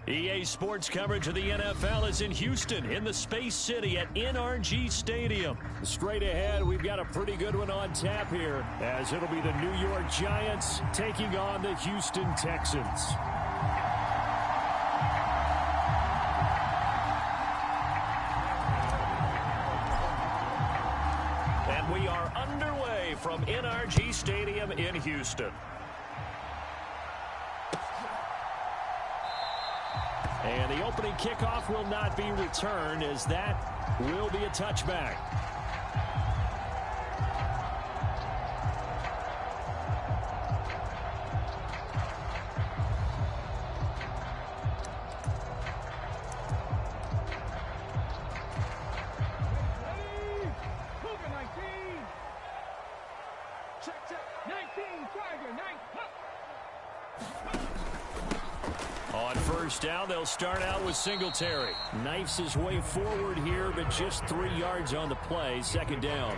EA Sports coverage of the NFL is in Houston, in the Space City at NRG Stadium. Straight ahead, we've got a pretty good one on tap here, as it'll be the New York Giants taking on the Houston Texans. And we are underway from NRG Stadium in Houston. And the opening kickoff will not be returned, as that will be a touchback. On first down, they'll start out with Singletary. Knifes his way forward here, but just 3 yards on the play. Second down.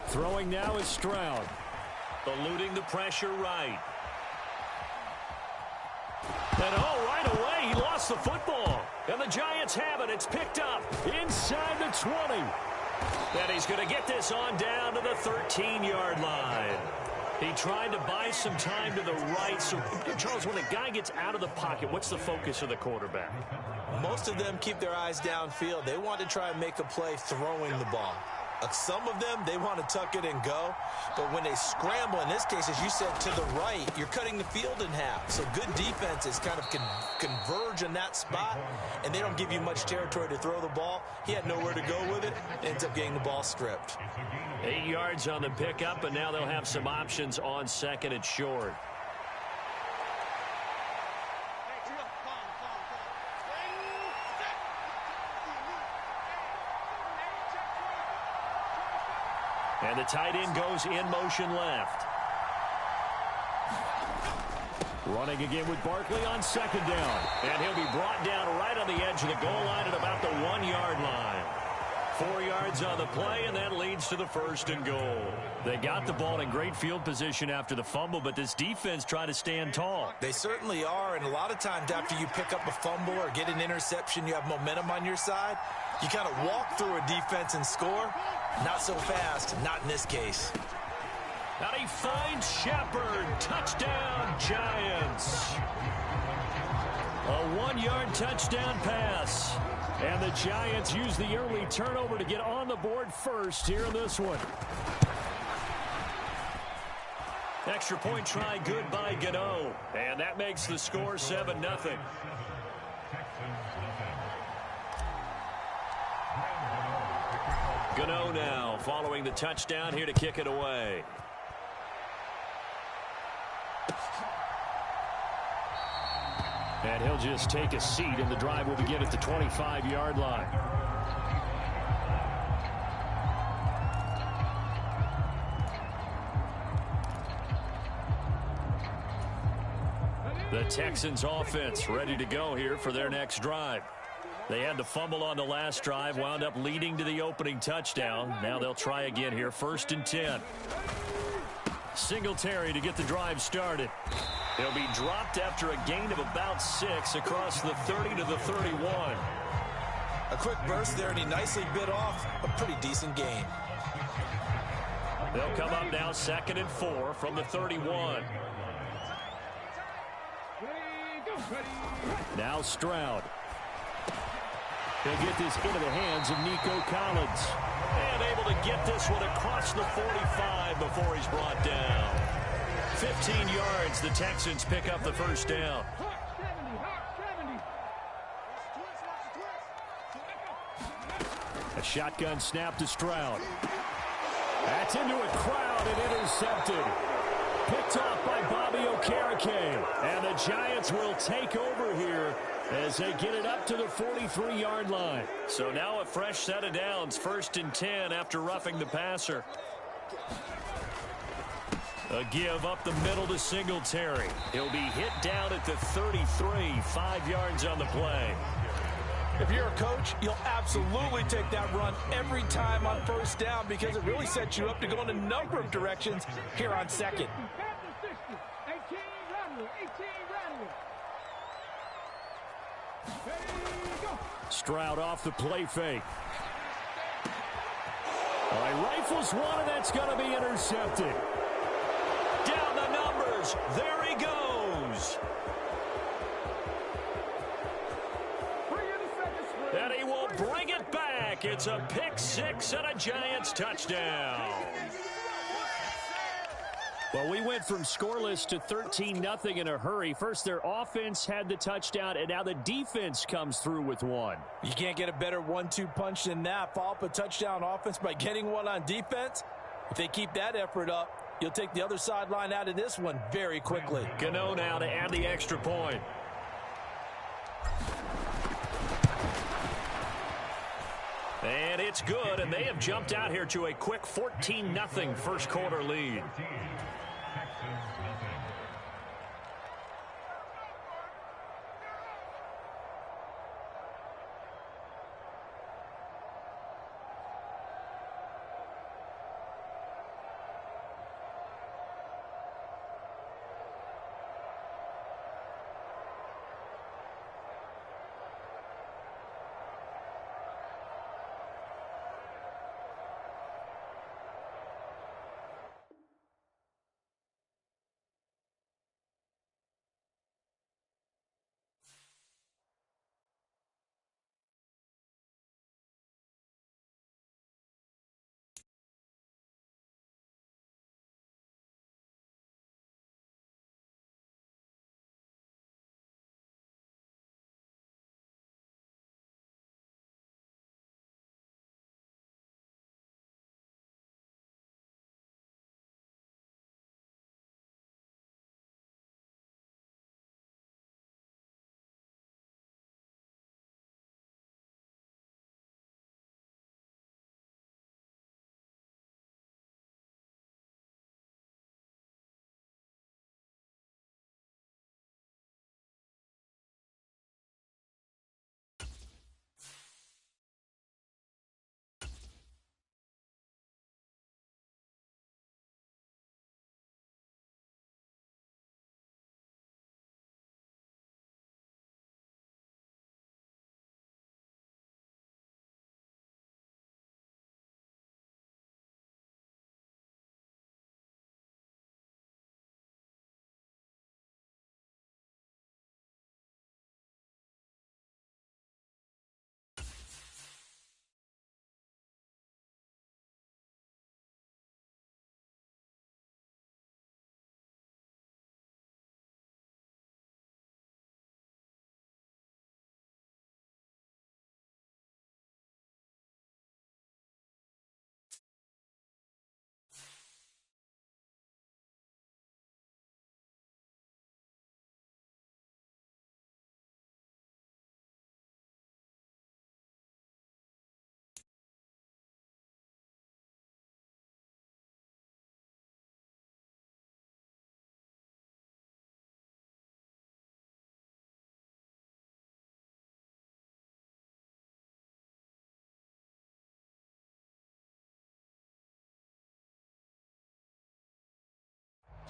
Throwing now is Stroud. Eluding the pressure right. And right away, he lost the football. And the Giants have it. It's picked up inside the 20. And he's going to get this on down to the 13-yard line. He tried to buy some time to the right. So, Charles, when a guy gets out of the pocket, what's the focus of the quarterback? Most of them keep their eyes downfield. They want to try and make a play throwing the ball. Some of them, they want to tuck it and go. But when they scramble, in this case, as you said, to the right, you're cutting the field in half. So good defenses kind of converge in that spot, and they don't give you much territory to throw the ball. He had nowhere to go with it. Ends up getting the ball stripped. 8 yards on the pickup, and now they'll have some options on second and short. And the tight end goes in motion left. Running again with Barkley on second down. And he'll be brought down right on the edge of the goal line at about the 1-yard line. 4 yards on the play, and that leads to the first and goal. They got the ball in great field position after the fumble, but this defense tried to stand tall. They certainly are, and a lot of times after you pick up a fumble or get an interception, you have momentum on your side. You kind of walk through a defense and score. Not so fast, not in this case. Now he finds Shepard. Touchdown, Giants. A 1-yard touchdown pass. And the Giants use the early turnover to get on the board first here in this one. Extra point try good by Gano. And that makes the score 7-0. Gano now following the touchdown here to kick it away. And he'll just take a seat, and the drive will begin at the 25-yard line. The Texans offense ready to go here for their next drive. They had the fumble on the last drive, wound up leading to the opening touchdown. Now they'll try again here, 1st and 10. Singletary to get the drive started. He'll be dropped after a gain of about 6 across the 30 to the 31. A quick burst there, and he nicely bit off a pretty decent gain. They'll come up now 2nd and 4 from the 31. Now Stroud. He'll get this into the hands of Nico Collins. And able to get this one across the 45 before he's brought down. 15 yards, the Texans pick up the first down. A shotgun snap to Stroud. That's into a crowd and intercepted. Picked off by Bobby Okereke. And the Giants will take over here as they get it up to the 43-yard line. So now a fresh set of downs, 1st and 10 after roughing the passer. A give up the middle to Singletary. He'll be hit down at the 33, 5 yards on the play. If you're a coach, you'll absolutely take that run every time on first down because it really sets you up to go in a number of directions here on second. Stroud off the play fake. All right, rifles one, and that's going to be intercepted. Down the numbers. There he goes. And he will bring it back. It's a pick six and a Giants touchdown. Well, we went from scoreless to 13-0 in a hurry. First, their offense had the touchdown, and now the defense comes through with one. You can't get a better 1-2 punch than that. Follow up a touchdown offense by getting one on defense. If they keep that effort up, you'll take the other sideline out of this one very quickly. Gano now to add the extra point. And it's good, and they have jumped out here to a quick 14-0 first quarter lead.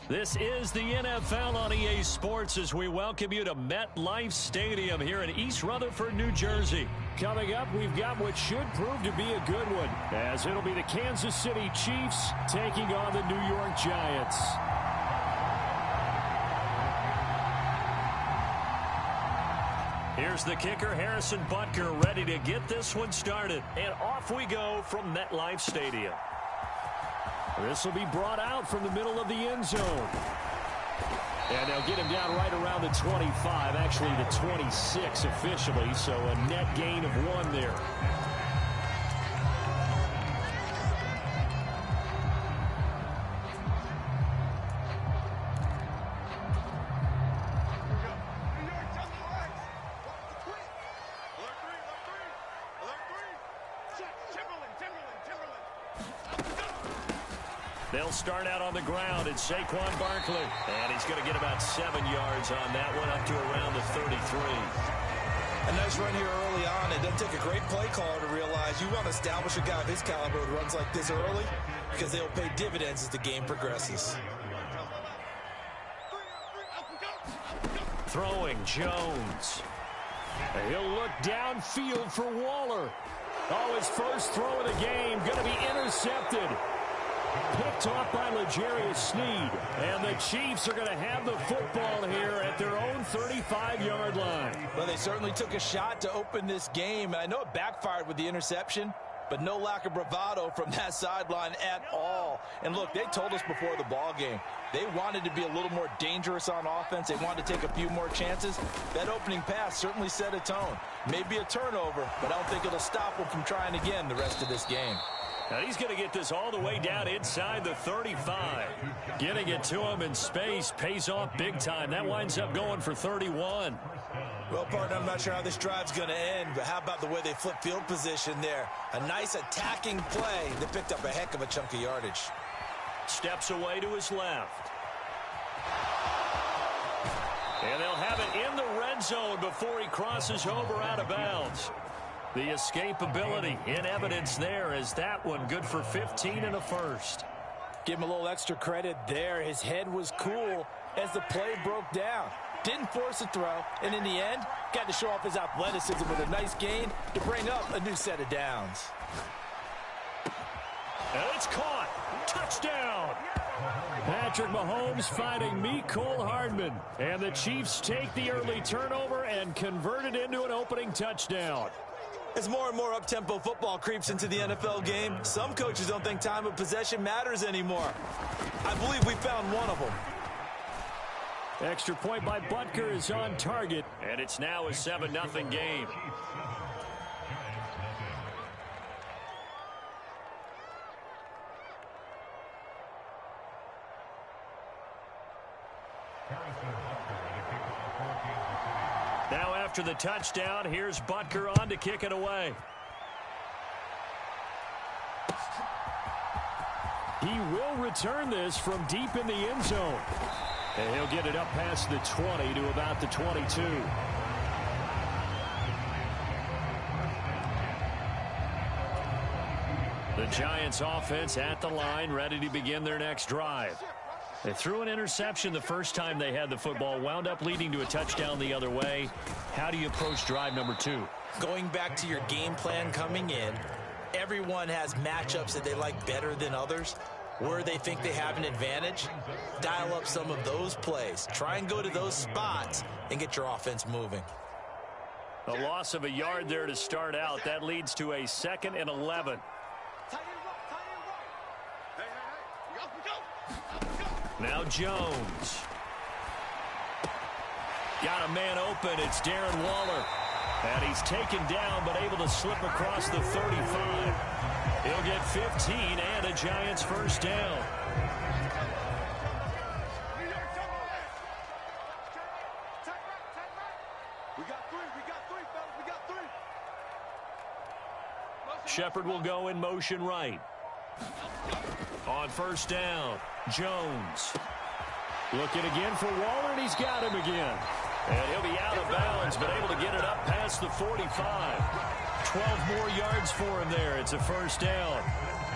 This is the NFL on EA Sports as we welcome you to MetLife Stadium here in East Rutherford, New Jersey. Coming up, we've got what should prove to be a good one, as it'll be the Kansas City Chiefs taking on the New York Giants. Here's the kicker, Harrison Butker, ready to get this one started. And off we go from MetLife Stadium. This will be brought out from the middle of the end zone. And they'll get him down right around the 25, actually the 26 officially, so a net gain of 1 there. They'll start out on the ground. It's Saquon Barkley. And he's going to get about 7 yards on that one, up to around the 33. A nice run here early on. It doesn't take a great play caller to realize you want to establish a guy of his caliber who runs like this early, because they'll pay dividends as the game progresses. Throwing Jones. He'll look downfield for Waller. Oh, his first throw of the game going to be intercepted. Picked off by L'Jarius Sneed. And the Chiefs are going to have the football here at their own 35-yard line. Well, they certainly took a shot to open this game. I know it backfired with the interception, but no lack of bravado from that sideline at all. And look, they told us before the ball game, they wanted to be a little more dangerous on offense. They wanted to take a few more chances. That opening pass certainly set a tone. Maybe a turnover, but I don't think it'll stop them from trying again the rest of this game. Now he's going to get this all the way down inside the 35. Getting it to him in space pays off big time. That winds up going for 31. Well, partner, I'm not sure how this drive's going to end, but how about the way they flip field position there? A nice attacking play that picked up a heck of a chunk of yardage. Steps away to his left. And they'll have it in the red zone before he crosses over out of bounds. The escapability in evidence there as that one good for 15 and a first. Give him a little extra credit there. His head was cool as the play broke down. Didn't force a throw, and in the end, got to show off his athleticism with a nice gain to bring up a new set of downs. And it's caught. Touchdown. Patrick Mahomes fighting Mecole Hardman. And the Chiefs take the early turnover and convert it into an opening touchdown. As more and more up-tempo football creeps into the NFL game, some coaches don't think time of possession matters anymore. I believe we found one of them. Extra point by Butker is on target, and it's now a 7-0 game. Now after the touchdown, here's Butker on to kick it away. He will return this from deep in the end zone. And he'll get it up past the 20 to about the 22. The Giants offense at the line, ready to begin their next drive. They threw an interception the first time they had the football, wound up leading to a touchdown the other way. How do you approach drive number 2? Going back to your game plan coming in, everyone has matchups that they like better than others. Where they think they have an advantage, dial up some of those plays. Try and go to those spots and get your offense moving. A loss of a yard there to start out. That leads to a 2nd and 11. Now Jones. Got a man open. It's Darren Waller. And he's taken down but able to slip across the 35. He'll get 15 and a Giants first down. Shepard will go in motion right. On first down, Jones. Looking again for Waller, and he's got him again. And he'll be out of bounds, but able to get it up past the 45. 12 more yards for him there. It's a first down.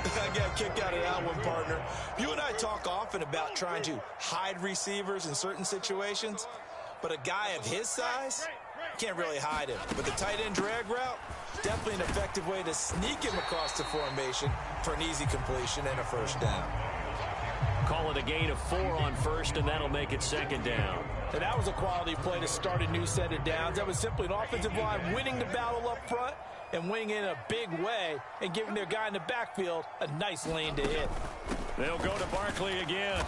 I got a kick out of that one, partner. You and I talk often about trying to hide receivers in certain situations, but a guy of his size can't really hide him. But the tight end drag route, definitely an effective way to sneak him across the formation for an easy completion and a first down. Call it a gain of 4 on first, and that'll make it 2nd down. And that was a quality play to start a new set of downs. That was simply an offensive line winning the battle up front and winning in a big way and giving their guy in the backfield a nice lane to hit. They'll go to Barkley again.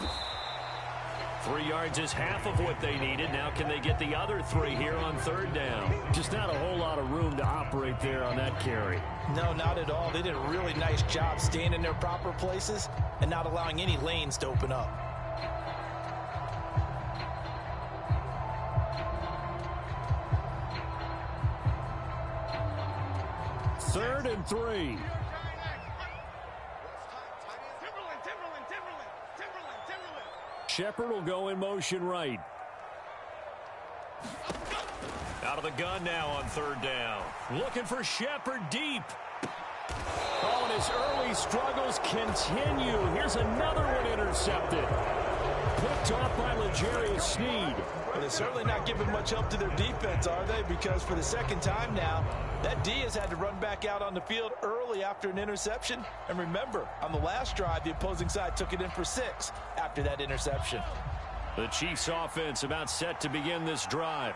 3 yards is half of what they needed. Now can they get the other 3 here on 3rd down? Just not a whole lot of room to operate there on that carry. No, not at all. They did a really nice job staying in their proper places and not allowing any lanes to open up. Third and 3. Shepard will go in motion right. Out of the gun now on third down. Looking for Shepard deep. Oh, and his early struggles continue. Here's another one intercepted. Picked off by L'Jarius Sneed. Well, they're certainly not giving much help to their defense, are they? Because for the second time now, that D has had to run back out on the field early after an interception. And remember, on the last drive, the opposing side took it in for 6 after that interception. The Chiefs offense about set to begin this drive.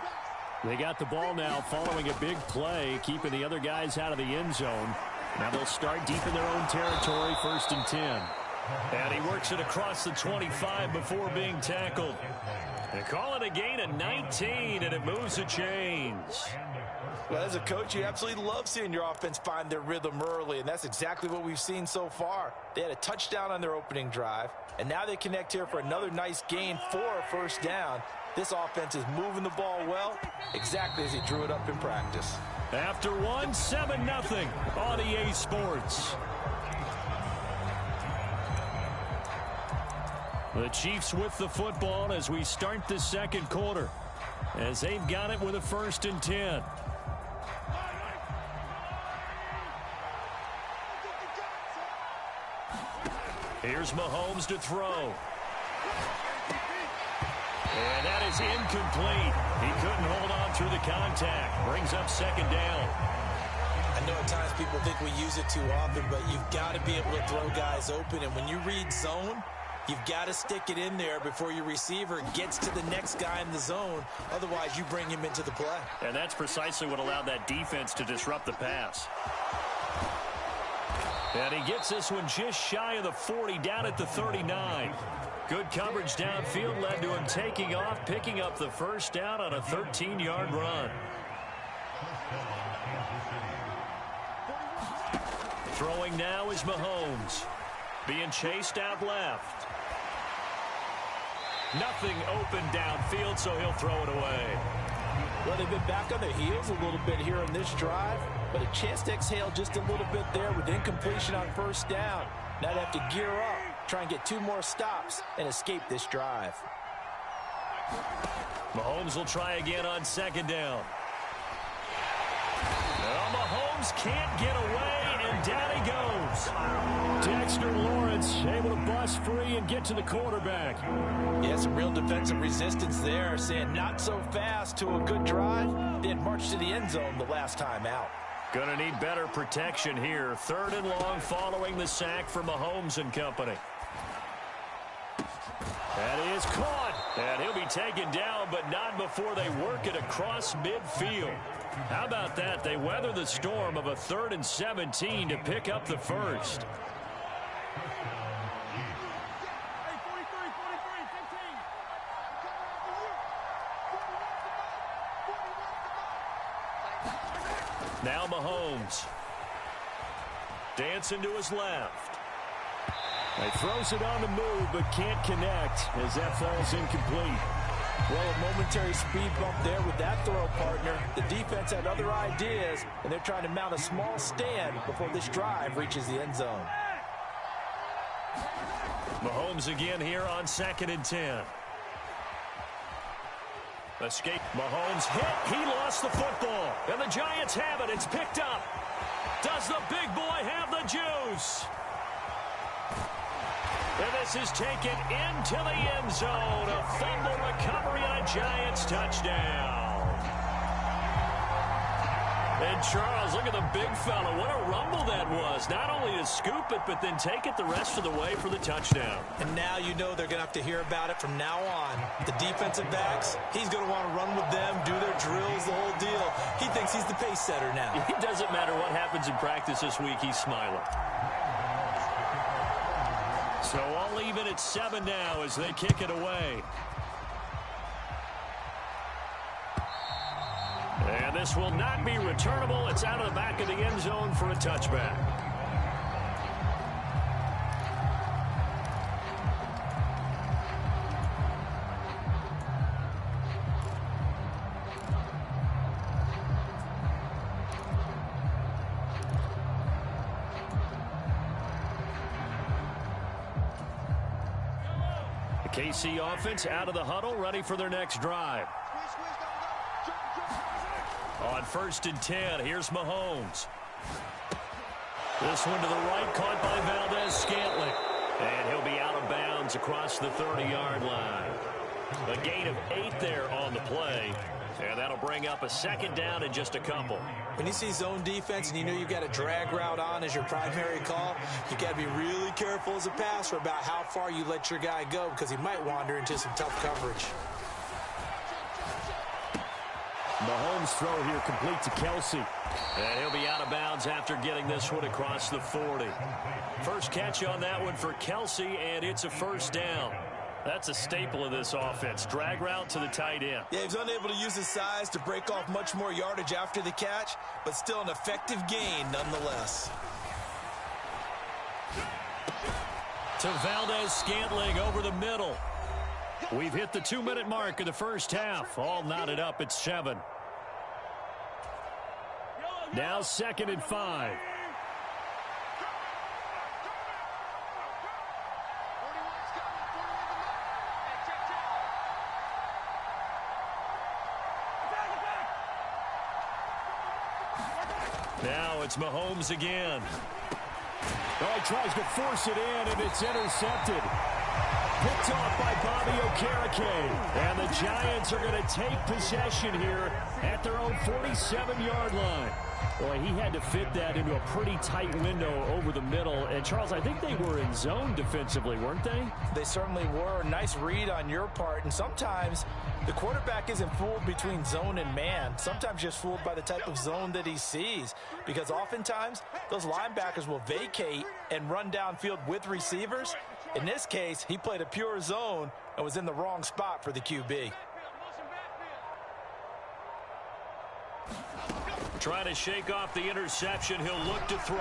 They got the ball now following a big play, keeping the other guys out of the end zone. Now they'll start deep in their own territory, 1st and 10. And he works it across the 25 before being tackled. They call it a gain of 19, and it moves the chains. Well, as a coach, you absolutely love seeing your offense find their rhythm early, and that's exactly what we've seen so far. They had a touchdown on their opening drive, and now they connect here for another nice gain for a 1st down. This offense is moving the ball well, exactly as he drew it up in practice. After one, 7-0 on EA Sports. The Chiefs with the football as we start the second quarter, as they've got it with a 1st and 10. Here's Mahomes to throw. And that is incomplete. He couldn't hold on through the contact. Brings up 2nd down. I know at times people think we use it too often, but you've got to be able to throw guys open. And when you read zone, you've got to stick it in there before your receiver gets to the next guy in the zone. Otherwise, you bring him into the play. And that's precisely what allowed that defense to disrupt the pass. And he gets this one just shy of the 40, down at the 39. Good coverage downfield led to him taking off, picking up the 1st down on a 13-yard run. Throwing now is Mahomes. Being chased out left. Nothing open downfield, so he'll throw it away. Well, they've been back on their heels a little bit here in this drive, but a chance to exhale just a little bit there with incompletion on 1st down. Now they have to gear up, try and get 2 more stops, and escape this drive. Mahomes will try again on 2nd down. Well, Mahomes can't get away, and down he goes. Dexter Lawrence able to bust free and get to the quarterback. Yeah, some real defensive resistance there, saying not so fast to a good drive, then march to the end zone the last time out. Gonna need better protection here. 3rd and long following the sack for Mahomes and company. That is caught. And he'll be taken down, but not before they work it across midfield. How about that? They weather the storm of a 3rd and 17 to pick up the 1st. Now Mahomes. Dancing to his left. He throws it on the move, but can't connect as that falls incomplete. Well, a momentary speed bump there with that throw, partner. The defense had other ideas, and they're trying to mount a small stand before this drive reaches the end zone. Mahomes again here on 2nd and 10. Escape. Mahomes hit. He lost the football. And the Giants have it. It's picked up. Does the big boy have the juice? And this is taken into the end zone. A fumble recovery on a Giants touchdown. And Charles, look at the big fella. What a rumble that was. Not only to scoop it, but then take it the rest of the way for the touchdown. And now you know they're going to have to hear about it from now on. The defensive backs, he's going to want to run with them, do their drills, the whole deal. He thinks he's the pace setter now. It doesn't matter what happens in practice this week. He's smiling. So all even at 7 now as they kick it away. And this will not be returnable. It's out of the back of the end zone for a touchback. The KC offense out of the huddle, ready for their next drive. On 1st and 10, here's Mahomes. This one to the right, caught by Valdez-Scantling. And he'll be out of bounds across the 30-yard line. A gain of 8 there on the play. And that'll bring up a 2nd down in just a couple. When you see zone defense and you know you've got a drag route on as your primary call, you've got to be really careful as a passer about how far you let your guy go because he might wander into some tough coverage. Mahomes' throw here complete to Kelsey. And he'll be out of bounds after getting this one across the 40. First catch on that one for Kelsey, and it's a 1st down. That's a staple of this offense. Drag route to the tight end. Yeah, he's unable to use his size to break off much more yardage after the catch, but still an effective gain nonetheless. To Valdez-Scantling over the middle. We've hit the 2-minute mark of the first half. All knotted up at 7. Now 2nd and 5. Now it's Mahomes again. Oh, he tries to force it in, and it's intercepted. Picked off by Bobby Okereke. And the Giants are going to take possession here at their own 47-yard line. Boy, he had to fit that into a pretty tight window over the middle. And, Charles, I think they were in zone defensively, weren't they? They certainly were. Nice read on your part. And sometimes the quarterback isn't fooled between zone and man. Sometimes just fooled by the type of zone that he sees. Because oftentimes those linebackers will vacate and run downfield with receivers. In this case, he played a pure zone and was in the wrong spot for the QB. Trying to shake off the interception. He'll look to throw.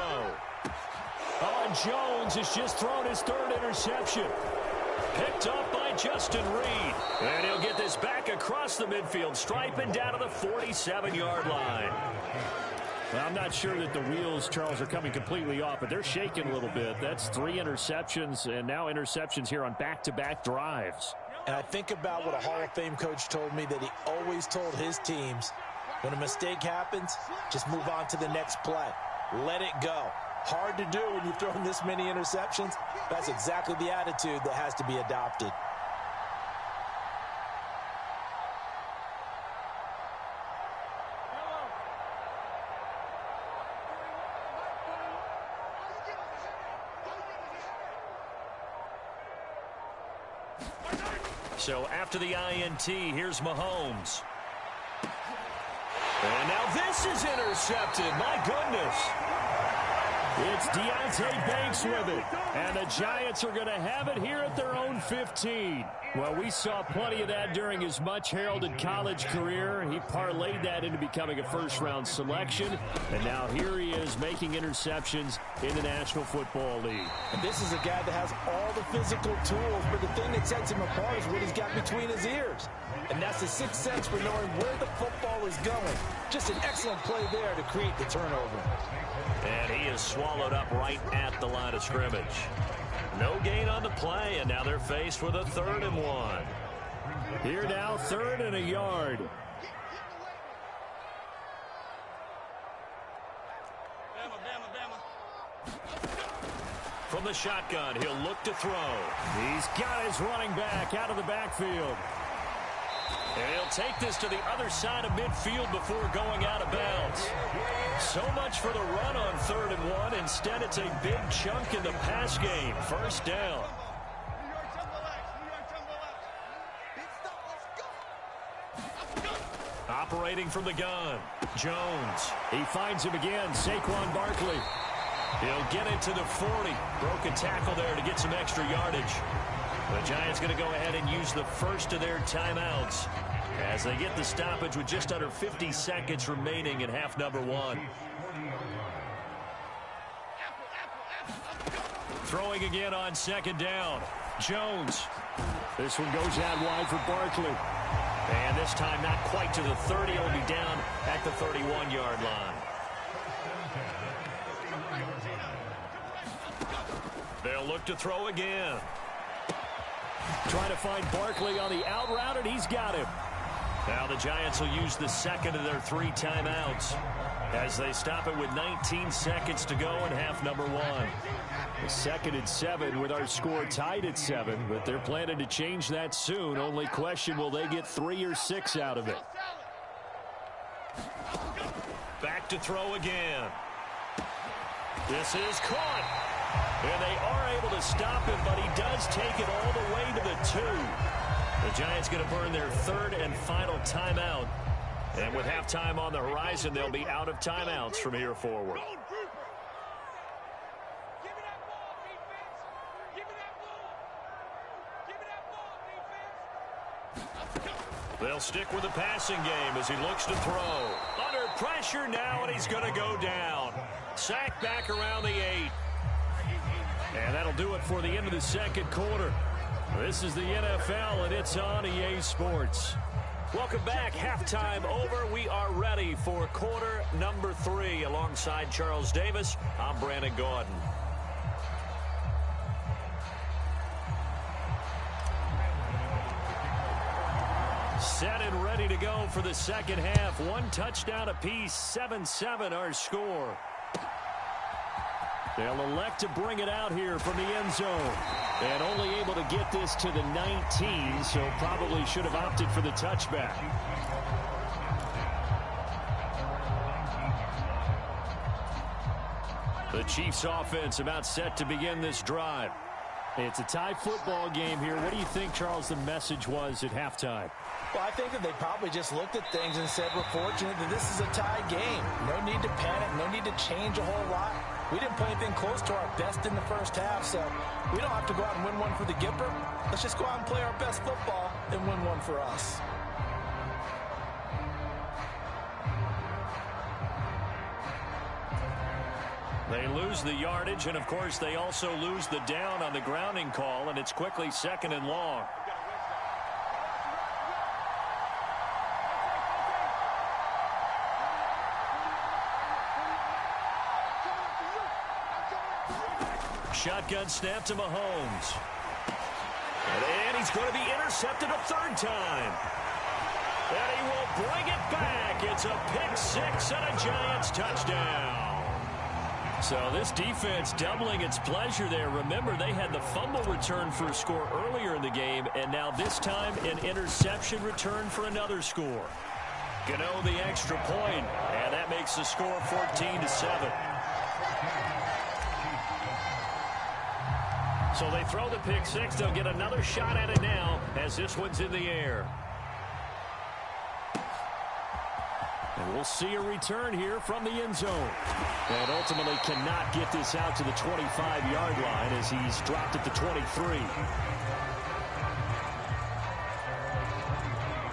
Oh, and Jones has just thrown his 3rd interception. Picked up by Justin Reed. And he'll get this back across the midfield stripe and down to the 47-yard line. Well, I'm not sure that the wheels, Charles, are coming completely off, but they're shaking a little bit. That's 3 interceptions, and now interceptions here on back-to-back drives. And I think about what a Hall of Fame coach told me, that he always told his teams, when a mistake happens, just move on to the next play. Let it go. Hard to do when you've thrown this many interceptions. That's exactly the attitude that has to be adopted. So after the INT, here's Mahomes. And now this is intercepted. My goodness. It's Deontay Banks with it. And the Giants are going to have it here at their own 15. Well, we saw plenty of that during his much-heralded college career. He parlayed that into becoming a first-round selection. And now here he is making interceptions in the National Football League. And this is a guy that has all the physical tools, but the thing that sets him apart is what he's got between his ears. And that's the sixth sense for knowing where the football is going. Just an excellent play there to create the turnover. And he is swallowed up right at the line of scrimmage. No gain on the play, and now they're faced with a 3rd and 1. Here now, 3rd and a yard. From the shotgun, he'll look to throw. He's got his running back out of the backfield. And he'll take this to the other side of midfield before going out of bounds. So much for the run on 3rd and 1. Instead, it's a big chunk in the pass game. 1st down. Operating from the gun. Jones. He finds him again. Saquon Barkley. He'll get it to the 40. Broke a tackle there to get some extra yardage. The Giants going to go ahead and use the first of their timeouts as they get the stoppage with just under 50 seconds remaining in half number 1. Throwing again on 2nd down. Jones. This one goes out wide for Barkley. And this time not quite to the 30. He'll be down at the 31-yard line. They'll look to throw again. Trying to find Barkley on the out route, and he's got him. Now the Giants will use the second of their 3 timeouts as they stop it with 19 seconds to go in half number 1. The 2nd and 7 with our score tied at 7, but they're planning to change that soon. Only question, will they get 3 or 6 out of it? Back to throw again. This is caught. And they are able to stop him, but he does take it all the way to the 2. The Giants going to burn their 3rd and final timeout. And with halftime on the horizon, they'll be out of timeouts from here forward. They'll stick with the passing game as he looks to throw. Under pressure now, and he's going to go down. Sacked back around the 8. And that'll do it for the end of the second quarter. This is the NFL, and it's on EA Sports. Welcome back. Halftime over. We are ready for quarter number 3. Alongside Charles Davis, I'm Brandon Gaudin. Set and ready to go for the second half. 1 touchdown apiece, 7-7 our score. They'll elect to bring it out here from the end zone. And only able to get this to the 19, so probably should have opted for the touchback. The Chiefs offense about set to begin this drive. It's a tie football game here. What do you think, Charles, the message was at halftime? Well, I think that they probably just looked at things and said, we're fortunate that this is a tie game. No need to panic, no need to change a whole lot. We didn't play anything close to our best in the first half, so we don't have to go out and win one for the Gipper. Let's just go out and play our best football and win one for us. They lose the yardage, and of course they also lose the down on the grounding call, and it's quickly 2nd and long. Shotgun snap to Mahomes. And he's going to be intercepted a 3rd time. And he will bring it back. It's a pick-6 and a Giants touchdown. So this defense doubling its pleasure there. Remember, they had the fumble return for a score earlier in the game, and now this time an interception return for another score. Gano the extra point, and that makes the score 14-7. So they throw the pick-6. They'll get another shot at it now as this one's in the air. And we'll see a return here from the end zone. And ultimately cannot get this out to the 25-yard line as he's dropped at the 23.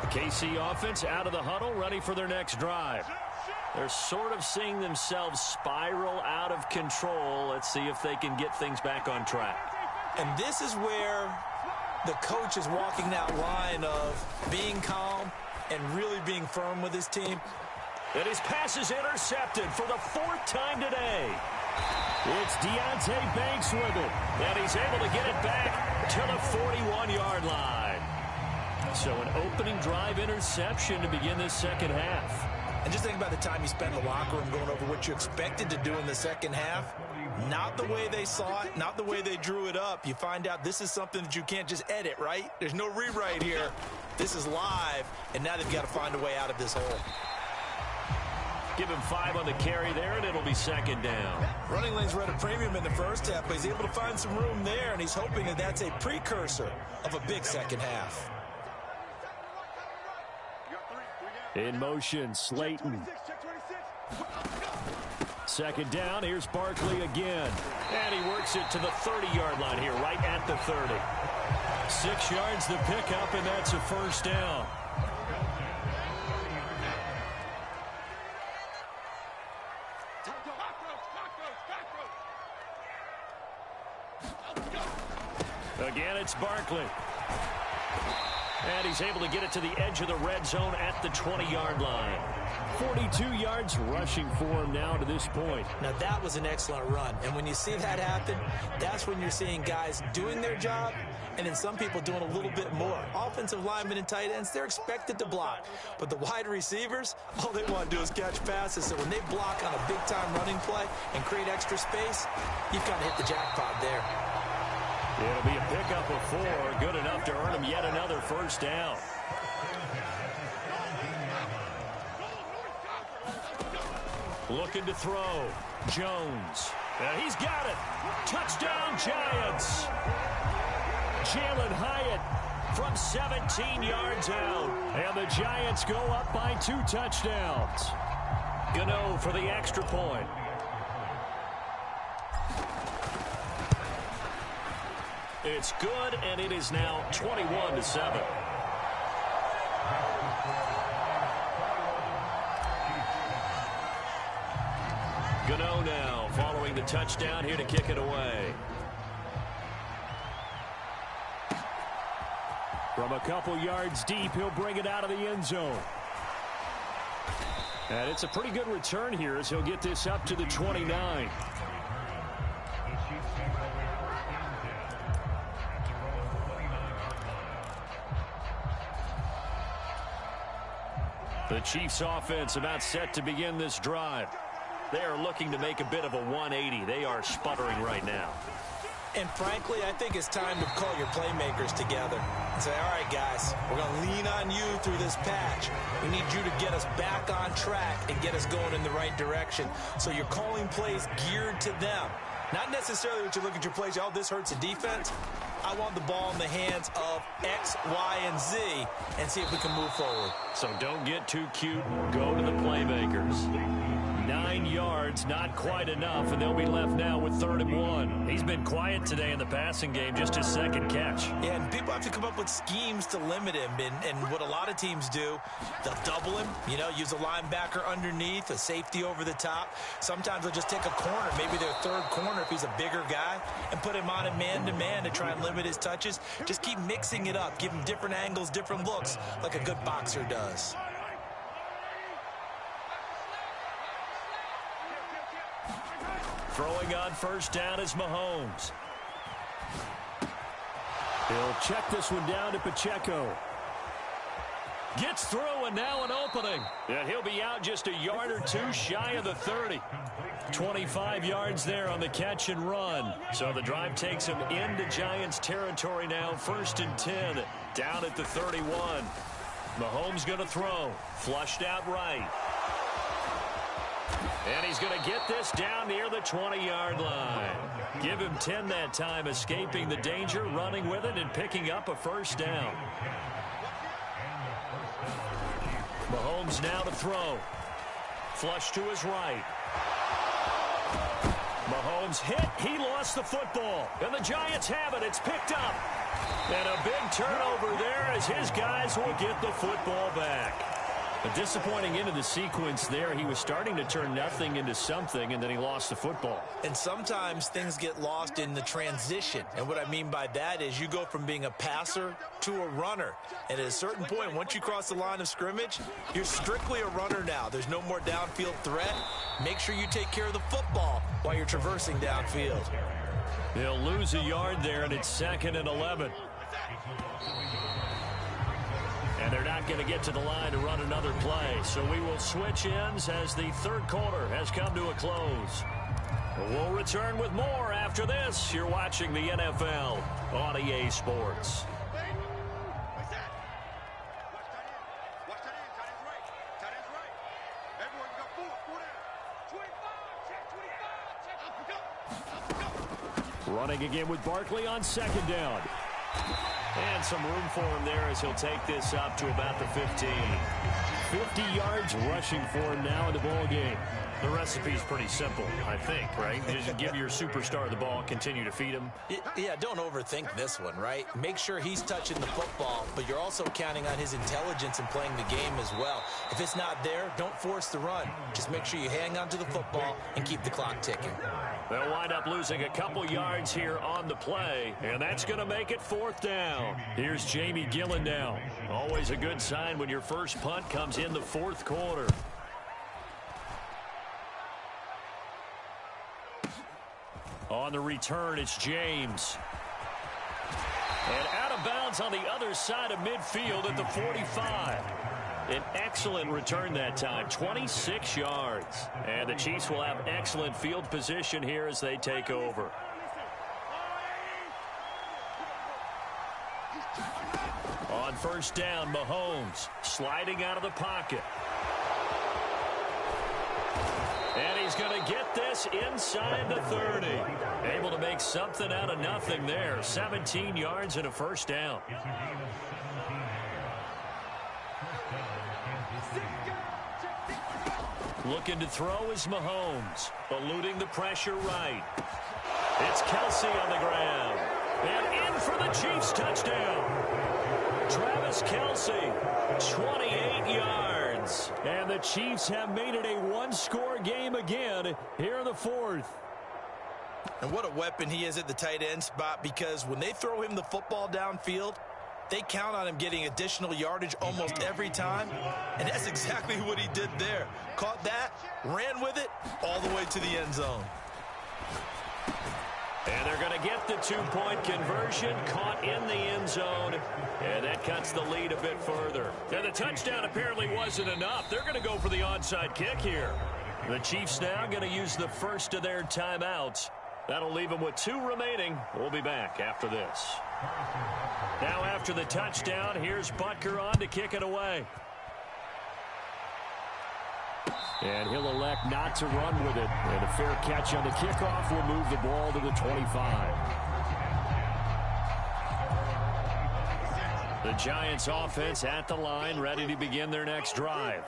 The KC offense out of the huddle, ready for their next drive. They're sort of seeing themselves spiral out of control. Let's see if they can get things back on track. And this is where the coach is walking that line of being calm and really being firm with his team. And his pass is intercepted for the 4th time today. It's Deontay Banks with it. And he's able to get it back to the 41-yard line. So an opening drive interception to begin this second half. And just think about the time you spent in the locker room going over what you expected to do in the second half. Not the way they saw it, not the way they drew it up. You find out this is something that you can't just edit, right? There's no rewrite here. This is live, and now they've got to find a way out of this hole. Give him 5 on the carry there, and it'll be 2nd down. Running lanes were at a premium in the first half, but he's able to find some room there, and he's hoping that that's a precursor of a big second half. In motion, Slayton. 2nd down, here's Barkley again. And he works it to the 30-yard line here, right at the 30. 6 yards the pickup, and that's a 1st down. Again, it's Barkley. And he's able to get it to the edge of the red zone at the 20-yard line. 42 yards rushing for him now to this point. Now, that was an excellent run. And when you see that happen, that's when you're seeing guys doing their job and then some people doing a little bit more. Offensive linemen and tight ends, they're expected to block. But the wide receivers, all they want to do is catch passes. So when they block on a big-time running play and create extra space, you've kind of hit the jackpot there. It'll be a pickup of 4, good enough to earn him yet another first down. Looking to throw. Jones. He's got it. Touchdown, Giants. Jalen Hyatt from 17 yards out. And the Giants go up by 2 touchdowns. Gano for the extra point. It's good, and it is now 21-7. Gano now following the touchdown here to kick it away. From a couple yards deep, he'll bring it out of the end zone. And it's a pretty good return here as he'll get this up to the 29. The Chiefs offense about set to begin this drive. They are looking to make a bit of a 180. They are sputtering right now. And frankly, I think it's time to call your playmakers together and say, all right, guys, we're going to lean on you through this patch. We need you to get us back on track and get us going in the right direction. So you're calling plays geared to them. Not necessarily what you look at your plays, oh, this hurts the defense. I want the ball in the hands of X, Y, and Z and see if we can move forward. So don't get too cute. Go to the playmakers. 9 yards, not quite enough, and they'll be left now with 3rd and 1. He's been quiet today in the passing game, just his second catch. Yeah, and people have to come up with schemes to limit him, and what a lot of teams do, they'll double him, use a linebacker underneath, a safety over the top. Sometimes they'll just take a corner, maybe their 3rd corner if he's a bigger guy, and put him on a man-to-man to try and limit his touches. Just keep mixing it up, give him different angles, different looks, like a good boxer does. Throwing on first down is Mahomes. He'll check this one down to Pacheco. Gets through, and now an opening. And he'll be out just a yard or 2 shy of the 30. 25 yards there on the catch and run. So the drive takes him into Giants territory now. 1st and 10, down at the 31. Mahomes going to throw. Flushed out right. And he's going to get this down near the 20-yard line. Give him 10 that time, escaping the danger, running with it, and picking up a first down. Mahomes now to throw. Flush to his right. Mahomes hit. He lost the football. And the Giants have it. It's picked up. And a big turnover there as his guys will get the football back. A disappointing end of the sequence there. He was starting to turn nothing into something, and then he lost the football. And sometimes things get lost in the transition. And what I mean by that is you go from being a passer to a runner. And at a certain point, once you cross the line of scrimmage, you're strictly a runner now. There's no more downfield threat. Make sure you take care of the football while you're traversing downfield. They'll lose a yard there, and it's 2nd and 11. And they're not going to get to the line to run another play. So we will switch ends as the 3rd quarter has come to a close. We'll return with more after this. You're watching the NFL on EA Sports. Running again with Barkley on 2nd down. And some room for him there as he'll take this up to about the 15. 50 yards rushing for him now in the ball game. The recipe's pretty simple, I think, right? Just give your superstar the ball, continue to feed him. Yeah, don't overthink this one, right? Make sure he's touching the football, but you're also counting on his intelligence in playing the game as well. If it's not there, don't force the run. Just make sure you hang on to the football and keep the clock ticking. They'll wind up losing a couple yards here on the play, and that's going to make it 4th down. Here's Jamie Gillen now. Always a good sign when your first punt comes in the 4th quarter. On the return, it's James. And out of bounds on the other side of midfield at the 45. An excellent return that time, 26 yards. And the Chiefs will have excellent field position here as they take over. On first down, Mahomes sliding out of the pocket. And he's going to get this inside the 30. Able to make something out of nothing there. 17 yards and a first down. Looking to throw is Mahomes. Eluding the pressure right. It's Kelsey on the ground. And in for the Chiefs touchdown. Travis Kelsey, 28 yards. And the Chiefs have made it a one-score game again here in the 4th. And what a weapon he is at the tight end spot, because when they throw him the football downfield, they count on him getting additional yardage almost every time. And that's exactly what he did there. Caught that, ran with it, all the way to the end zone. And they're going to get the two-point conversion, caught in the end zone, and that cuts the lead a bit further. And the touchdown apparently wasn't enough. They're going to go for the onside kick here. The Chiefs now going to use the first of their timeouts. That'll leave them with 2 remaining. We'll be back after this. Now after the touchdown, here's Butker on to kick it away. And he'll elect not to run with it. And a fair catch on the kickoff will move the ball to the 25. The Giants offense at the line, ready to begin their next drive.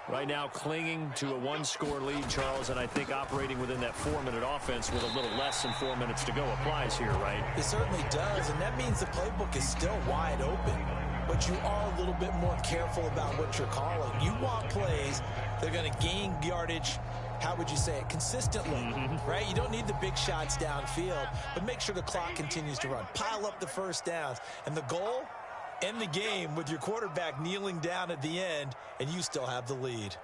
Right now clinging to a one-score lead, Charles, and I think operating within that 4-minute offense with a little less than 4 minutes to go applies here, right? It certainly does, and that means the playbook is still wide open. But you are a little bit more careful about what you're calling. You want plays that are going to gain yardage, how would you say it, consistently, right? You don't need the big shots downfield, but make sure the clock continues to run. Pile up the first downs. And the goal, end the game with your quarterback kneeling down at the end, and you still have the lead.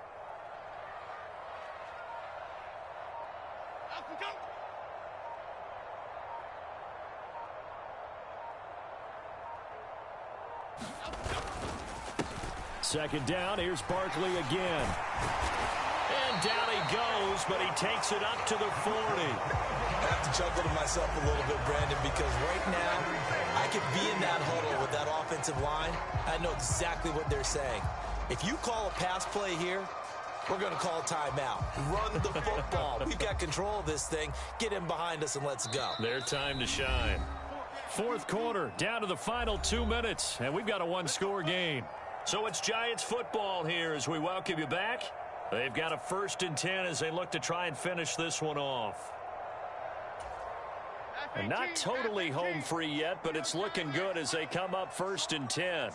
Second down, here's Barkley again. And down he goes, but he takes it up to the 40. I have to chuckle to myself a little bit, Brandon, because right now I could be in that huddle with that offensive line. I know exactly what they're saying. If you call a pass play here, we're going to call timeout. Run the football. We've got control of this thing. Get him behind us and let's go. Their time to shine. 4th quarter, down to the final 2 minutes, and we've got a one-score game. So it's Giants football here as we welcome you back. They've got a 1st and 10 as they look to try and finish this one off. And not totally home free yet, but it's looking good as they come up 1st and 10.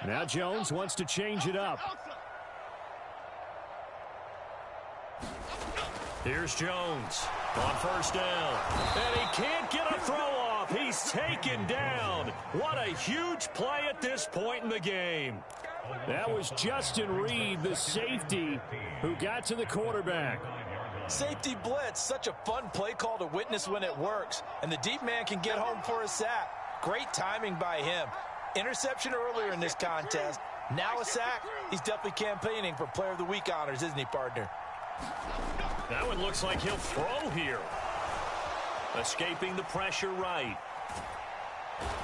Now Jones wants to change it up. Here's Jones on 1st down. And he can't get a throw off. He's taken down. What a huge play at this point in the game. That was Justin Reed, the safety, who got to the quarterback. Safety blitz, such a fun play call to witness when it works. And the deep man can get home for a sack. Great timing by him. Interception earlier in this contest. Now a sack. He's definitely campaigning for Player of the Week honors, isn't he, partner? That one looks like he'll throw here. Escaping the pressure right.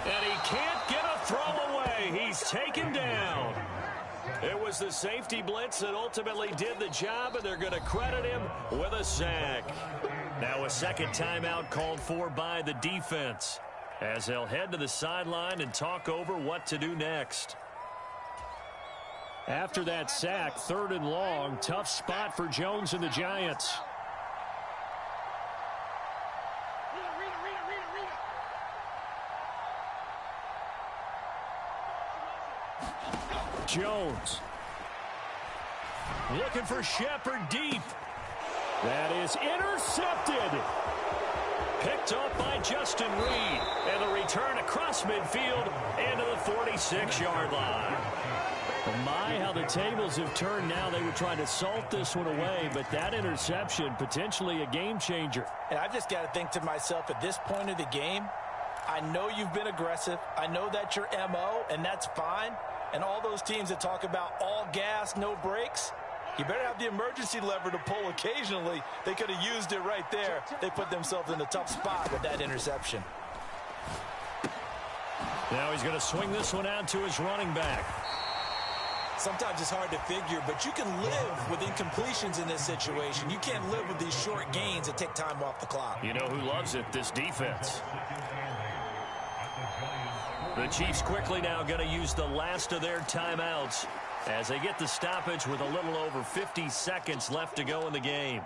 And he can't get a throw away. He's taken down. It was the safety blitz that ultimately did the job, and they're going to credit him with a sack. Now a second timeout called for by the defense. as they'll head to the sideline and talk over what to do next. After that sack, 3rd and long, tough spot for Jones and the Giants. Jones looking for Shepard deep. That is intercepted. Picked up by Justin Reed. And the return across midfield into the 46-yard line. Well, my, how the tables have turned now. They were trying to salt this one away, but that interception, potentially a game changer. And I've just got to think to myself, at this point of the game, I know you've been aggressive. I know that's your MO, and that's fine. And all those teams that talk about all gas, no brakes, you better have the emergency lever to pull occasionally. They could have used it right there. They put themselves in a tough spot with that interception. Now he's going to swing this one out to his running back. Sometimes it's hard to figure, but you can live with incompletions in this situation. You can't live with these short gains that take time off the clock. You know who loves it? This defense. The Chiefs quickly now going to use the last of their timeouts as they get the stoppage with a little over 50 seconds left to go in the game.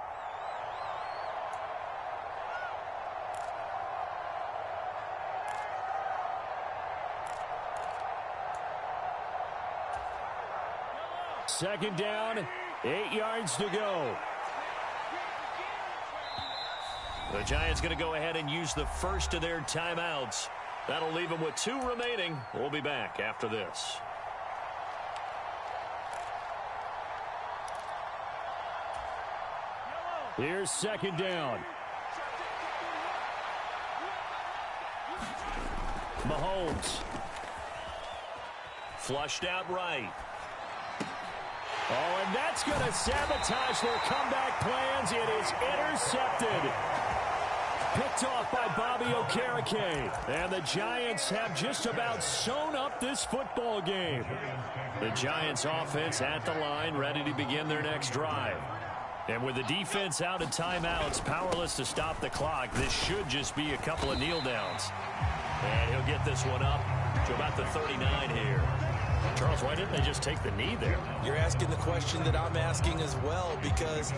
Second down, 8 yards to go. The Giants going to go ahead and use the first of their timeouts. That'll leave them with 2 remaining. We'll be back after this. Here's second down. Mahomes. Flushed out right. Oh, and that's going to sabotage their comeback plans. It is intercepted. Picked off by Bobby Okereke. And the Giants have just about sewn up this football game. The Giants offense at the line, ready to begin their next drive. And with the defense out of timeouts, powerless to stop the clock, this should just be a couple of kneel downs. And he'll get this one up to about the 39 here. Charles, why didn't they just take the knee there? You're asking the question that I'm asking as well, because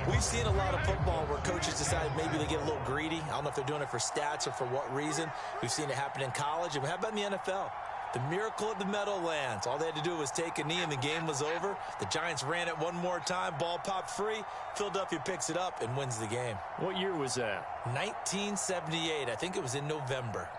we've seen a lot of football where coaches decide maybe they get a little greedy. I don't know if they're doing it for stats or for what reason. We've seen it happen in college. And how about in the NFL? The miracle of the Meadowlands. All they had to do was take a knee and the game was over. The Giants ran it one more time. Ball popped free. Philadelphia picks it up and wins the game. What year was that? 1978. I think it was in November.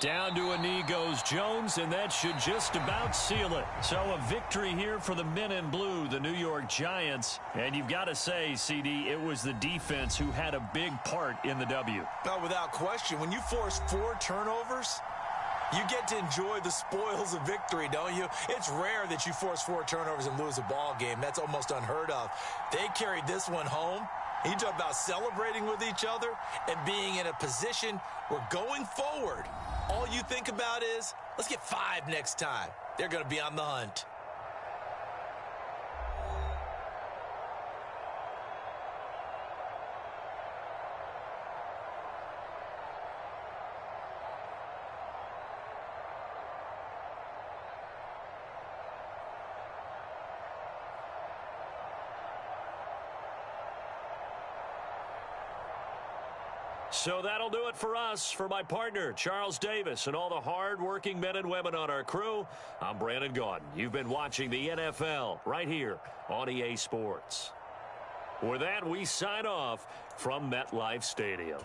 Down to a knee goes Jones, and that should just about seal it. So a victory here for the men in blue, the New York Giants. And you've got to say, CD, it was the defense who had a big part in the W. No, without question. When you force 4 turnovers, you get to enjoy the spoils of victory, don't you? It's rare that you force 4 turnovers and lose a ball game. That's almost unheard of. They carried this one home. You talk about celebrating with each other and being in a position where going forward, all you think about is, let's get 5 next time. They're going to be on the hunt. So that'll do it for us. For my partner, Charles Davis, and all the hard-working men and women on our crew, I'm Brandon Gaudin. You've been watching the NFL right here on EA Sports. With that, we sign off from MetLife Stadium.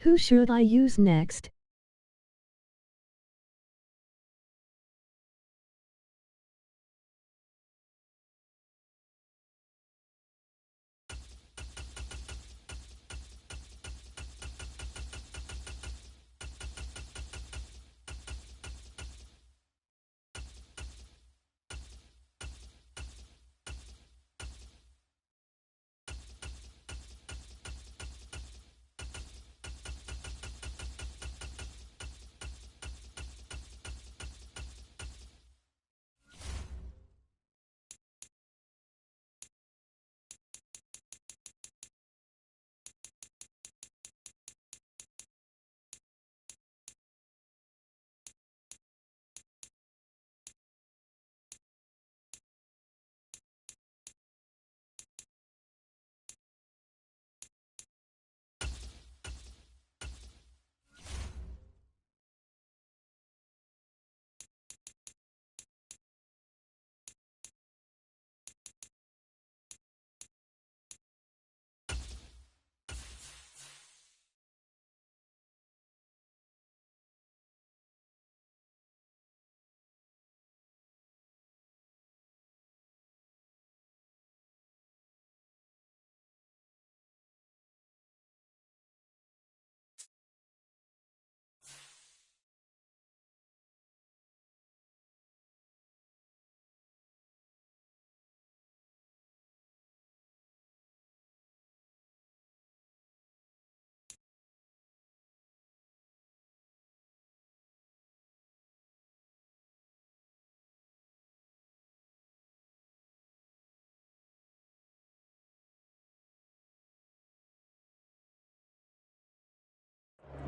Who should I use next?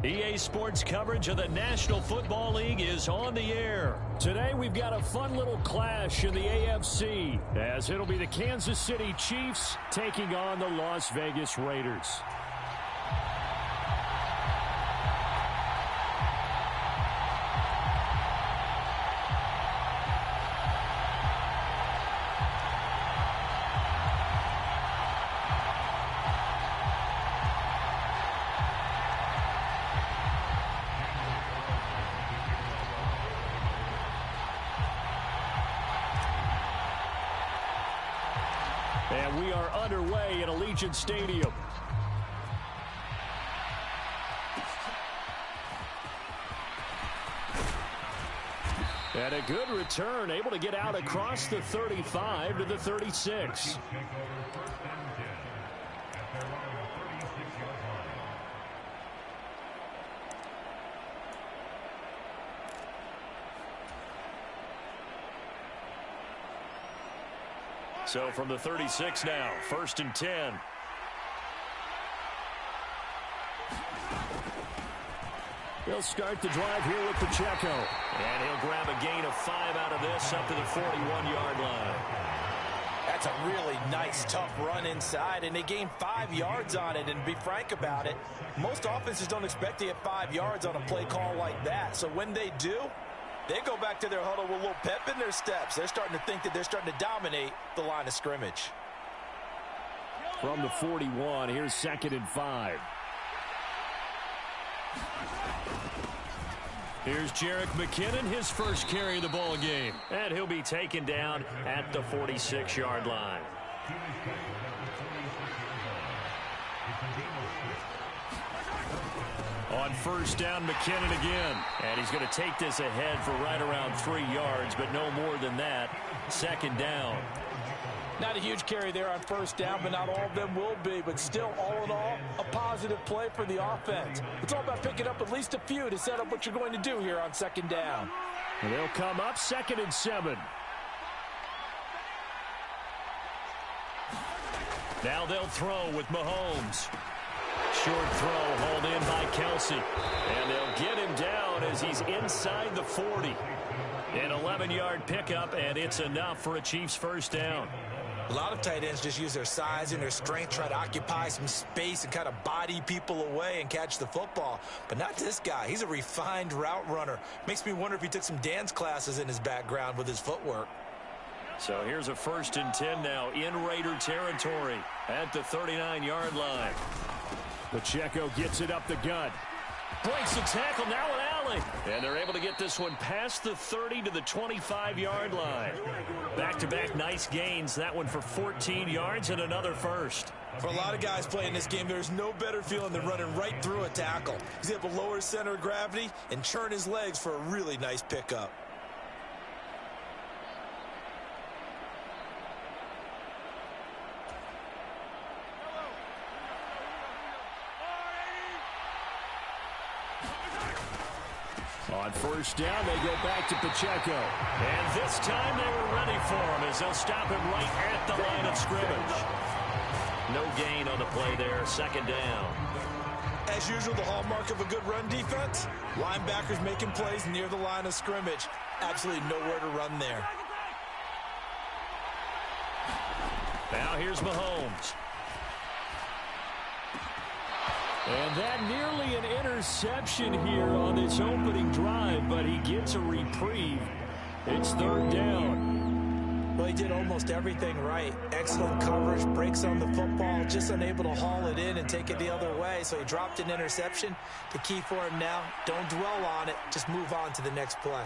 EA Sports coverage of the National Football League is on the air. Today we've got a fun little clash in the AFC, as it'll be the Kansas City Chiefs taking on the Las Vegas Raiders. And we are underway at Allegiant Stadium. And a good return, able to get out across the 35 to the 36. So from the 36 now, 1st and 10. He'll start the drive here with Pacheco. And he'll grab a gain of 5 out of this up to the 41-yard line. That's a really nice, tough run inside, and they gained 5 yards on it. And to be frank about it, most offenses don't expect to get 5 yards on a play call like that. So when they do, they go back to their huddle with a little pep in their steps. They're starting to think that they're starting to dominate the line of scrimmage. From the 41, here's 2nd and 5. Here's Jerick McKinnon, his first carry of the ball game. And he'll be taken down at the 46-yard line. On 1st down, McKinnon again. And he's going to take this ahead for right around 3 yards, but no more than that. 2nd down. Not a huge carry there on 1st down, but not all of them will be. But still, all in all, a positive play for the offense. It's all about picking up at least a few to set up what you're going to do here on 2nd down. And they'll come up 2nd and 7. Now they'll throw with Mahomes. Short throw hauled in by Kelsey. And they'll get him down as he's inside the 40. An 11-yard pickup, and it's enough for a Chiefs 1st down. A lot of tight ends just use their size and their strength, try to occupy some space and kind of body people away and catch the football. But not this guy. He's a refined route runner. Makes me wonder if he took some dance classes in his background with his footwork. So here's a 1st and 10 now in Raider territory at the 39-yard line. Pacheco gets it up the gut. Breaks the tackle, now an alley. And they're able to get this one past the 30 to the 25-yard line. Back-to-back nice gains. That one for 14 yards and another first. For a lot of guys playing this game, there's no better feeling than running right through a tackle. He's able to lower his center of gravity and churn his legs for a really nice pickup. On first down, they go back to Pacheco. And this time they were ready for him as they'll stop him right at the line of scrimmage. No gain on the play there, second down. As usual, the hallmark of a good run defense, linebackers making plays near the line of scrimmage. Absolutely nowhere to run there. Now here's Mahomes. And that nearly an interception here on this opening drive, but he gets a reprieve. It's third down. Well, he did almost everything right. Excellent coverage, breaks on the football, just unable to haul it in and take it the other way. So he dropped an interception. The key for him now, don't dwell on it. Just move on to the next play.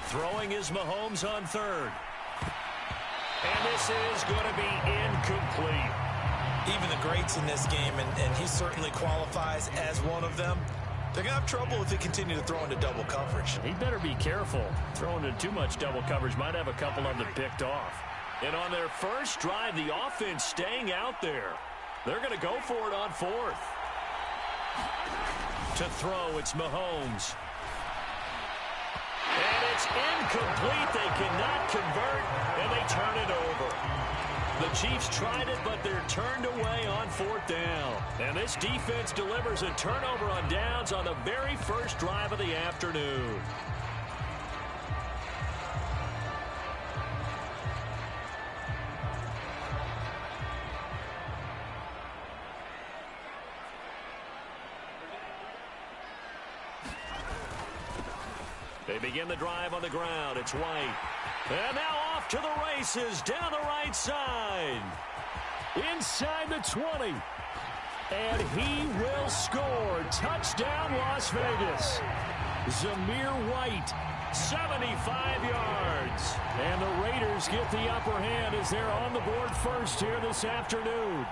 Throwing is Mahomes on third. And this is going to be incomplete. Even the greats in this game, and he certainly qualifies as one of them, they're going to have trouble if they continue to throw into double coverage. He better be careful. Throwing into too much double coverage might have a couple of them picked off. And on their first drive, the offense staying out there. They're going to go for it on fourth. To throw, it's Mahomes. And it's incomplete. They cannot convert, and they turn it over. The Chiefs tried it, but they're turned away on fourth down. And this defense delivers a turnover on downs on the very first drive of the afternoon. They begin the drive on the ground. It's White. And now off to the races down the right side. Inside the 20. And he will score. Touchdown, Las Vegas. Zamir White, 75 yards. And the Raiders get the upper hand as they're on the board first here this afternoon.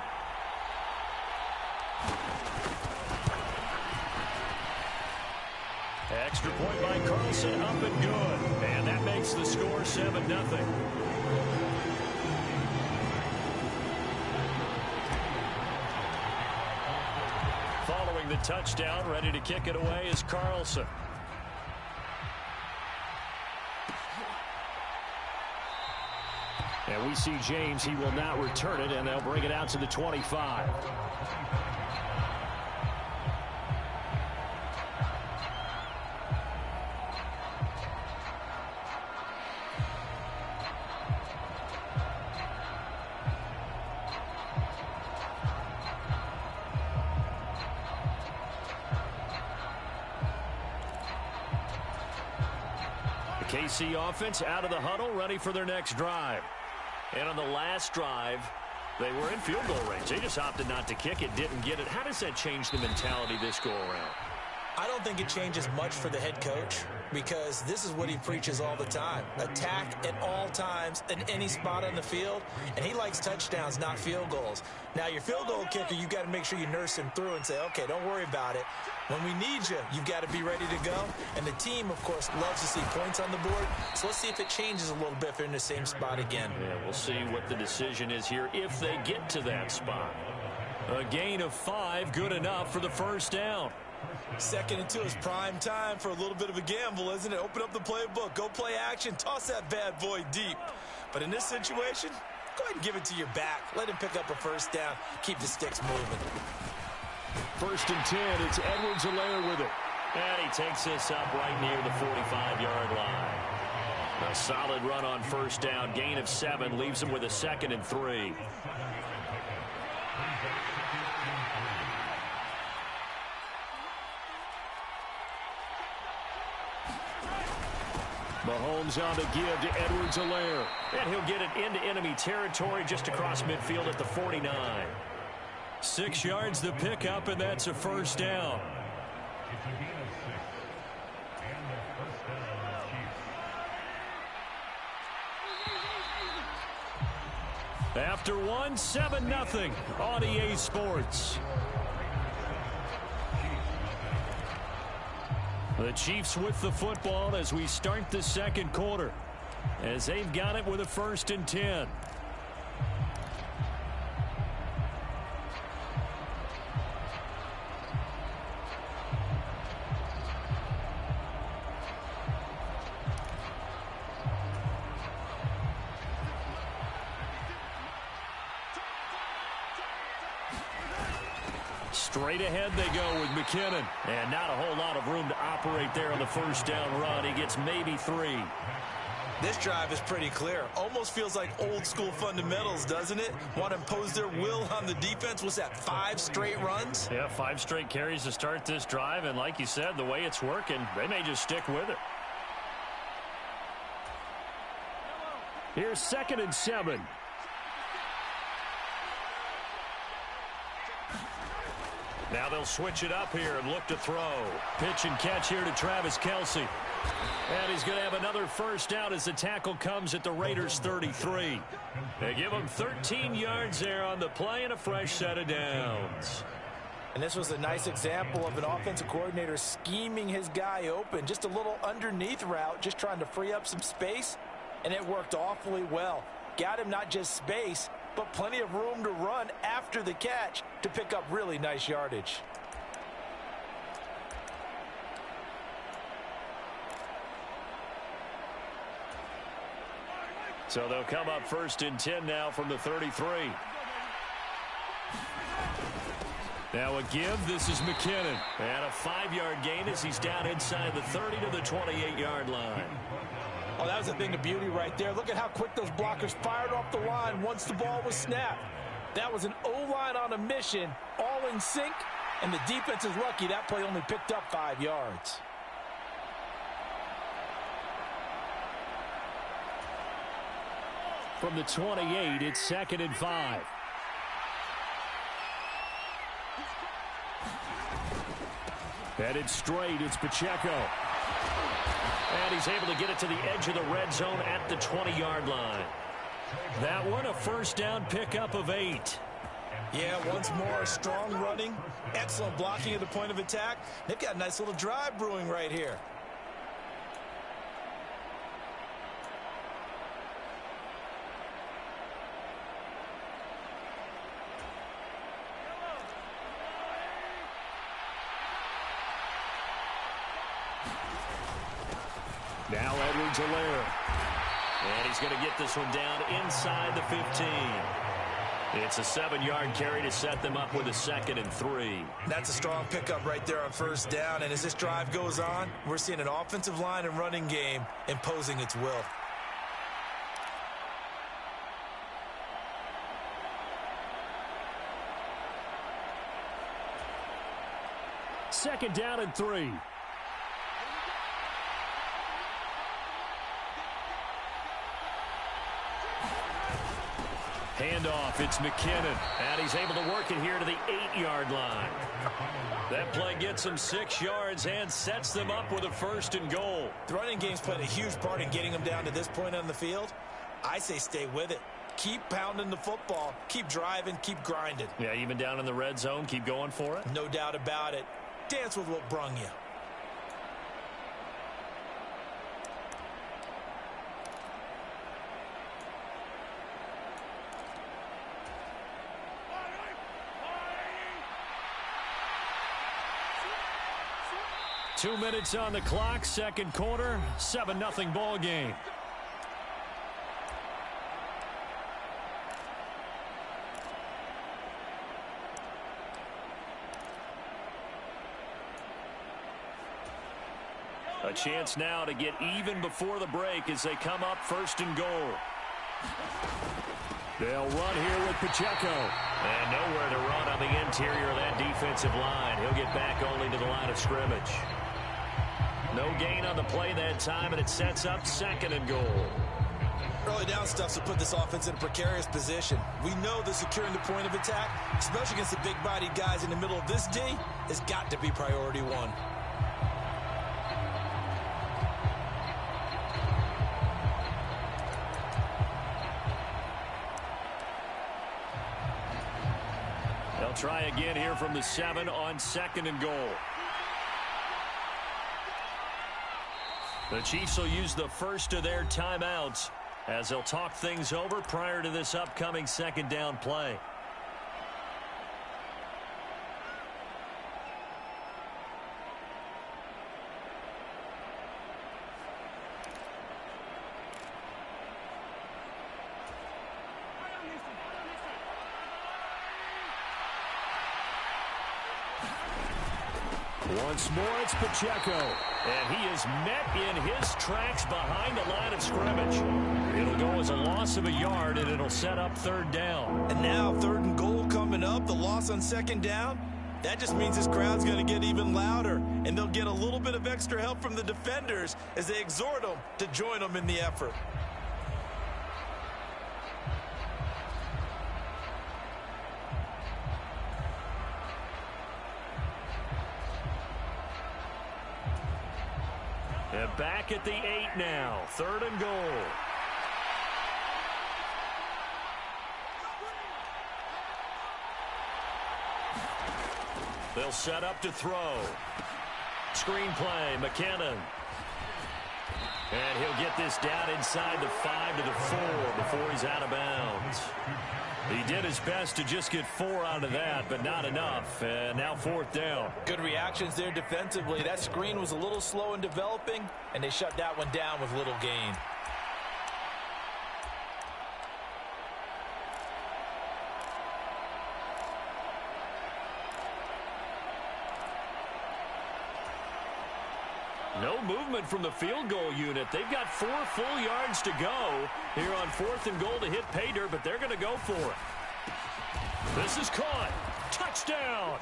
Extra point by Carlson, up and good. And that makes the score 7-0. Following the touchdown, ready to kick it away is Carlson. And we see James, he will not return it, and they'll bring it out to the 25. KC offense out of the huddle, ready for their next drive. And on the last drive, they were in field goal range. They just opted not to kick it, didn't get it. How does that change the mentality this go around? I don't think it changes much for the head coach because this is what he preaches all the time. Attack at all times in any spot on the field, and he likes touchdowns, not field goals. Now, your field goal kicker, you've got to make sure you nurse him through and say, okay, don't worry about it. When we need you, you've got to be ready to go. And the team, of course, loves to see points on the board. So let's see if it changes a little bit if they're in the same spot again. Yeah, we'll see what the decision is here if they get to that spot. A gain of 5, good enough for the first down. 2nd and 2 is prime time for a little bit of a gamble, isn't it? Open up the playbook, go play action, toss that bad boy deep. But in this situation, go ahead and give it to your back. Let him pick up a first down, keep the sticks moving. 1st and 10, it's Edwards-Helaire with it. And he takes this up right near the 45-yard line. A solid run on first down, gain of 7, leaves him with a 2nd and 3. Mahomes on the give to Edwards-Helaire. And he'll get it into enemy territory just across midfield at the 49. 6 yards the pickup, and that's a first down. After one, 7-0 on EA Sports. The Chiefs with the football as we start the second quarter, as they've got it with a 1st and 10. Straight ahead they go with McKinnon. And not a whole lot of room to operate there on the first down run. He gets maybe 3. This drive is pretty clear. Almost feels like old school fundamentals, doesn't it? Want to impose their will on the defense. Was that 5 straight runs? Yeah, 5 straight carries to start this drive. And like you said, the way it's working, they may just stick with it. Here's 2nd and 7. Now they'll switch it up here and look to throw. Pitch and catch here to Travis Kelce. And he's going to have another first down as the tackle comes at the Raiders' 33. They give him 13 yards there on the play and a fresh set of downs. And this was a nice example of an offensive coordinator scheming his guy open. Just a little underneath route, just trying to free up some space, and it worked awfully well. Got him not just space, but plenty of room to run after the catch to pick up really nice yardage. So they'll come up 1st and 10 now from the 33. Now a give. This is McKinnon. And a 5-yard gain as he's down inside the 30 to the 28-yard line. Oh, that was a thing of beauty right there. Look at how quick those blockers fired off the line once the ball was snapped. That was an O-line on a mission, all in sync, and the defense is lucky that play only picked up 5 yards. From the 28, it's 2nd and 5. Headed straight, it's Pacheco. And he's able to get it to the edge of the red zone at the 20-yard line. That one, a first down pickup of 8. Yeah, once more, strong running, excellent blocking at the point of attack. They've got a nice little drive brewing right here. Now Edwards-Helaire. And he's going to get this one down inside the 15. It's a 7-yard carry to set them up with a 2nd and 3. That's a strong pickup right there on first down. And as this drive goes on, we're seeing an offensive line and running game imposing its will. Second down and 3. Handoff, it's McKinnon, and he's able to work it here to the 8-yard line. That play gets him 6 yards and sets them up with a 1st and goal. The running game's played a huge part in getting them down to this point on the field. I say stay with it. Keep pounding the football. Keep driving. Keep grinding. Yeah, even down in the red zone, keep going for it. No doubt about it. Dance with what brung you. Two minutes on the clock, second quarter, 7-0 ball game. A chance now to get even before the break as they come up 1st and goal. They'll run here with Pacheco. And nowhere to run on the interior of that defensive line. He'll get back only to the line of scrimmage. No No gain on the play that time, and it sets up 2nd and goal. Early down stuff to put this offense in a precarious position. We know that securing the point of attack, especially against the big-bodied guys in the middle of this D, has got to be priority one. They'll try again here from the 7 on 2nd and goal. The Chiefs will use the first of their timeouts as they'll talk things over prior to this upcoming 2nd down play. Once more, it's Pacheco. And he is met in his tracks behind the line of scrimmage. It'll go as a loss of a yard, and it'll set up 3rd down. And now 3rd and goal coming up. The loss on 2nd down. That just means this crowd's going to get even louder. And they'll get a little bit of extra help from the defenders as they exhort them to join them in the effort. They're back at the 8 now. 3rd and goal. They'll set up to throw. Screen play, McKinnon. And he'll get this down inside the 5 to the 4 before he's out of bounds. He did his best to just get 4 out of that, but not enough. And now 4th down. Good reactions there defensively. That screen was a little slow in developing, and they shut that one down with little gain. No movement from the field goal unit. They've got 4 full yards to go here on 4th and goal to hit pay dirt, but they're going to go for it. This is caught. Touchdown.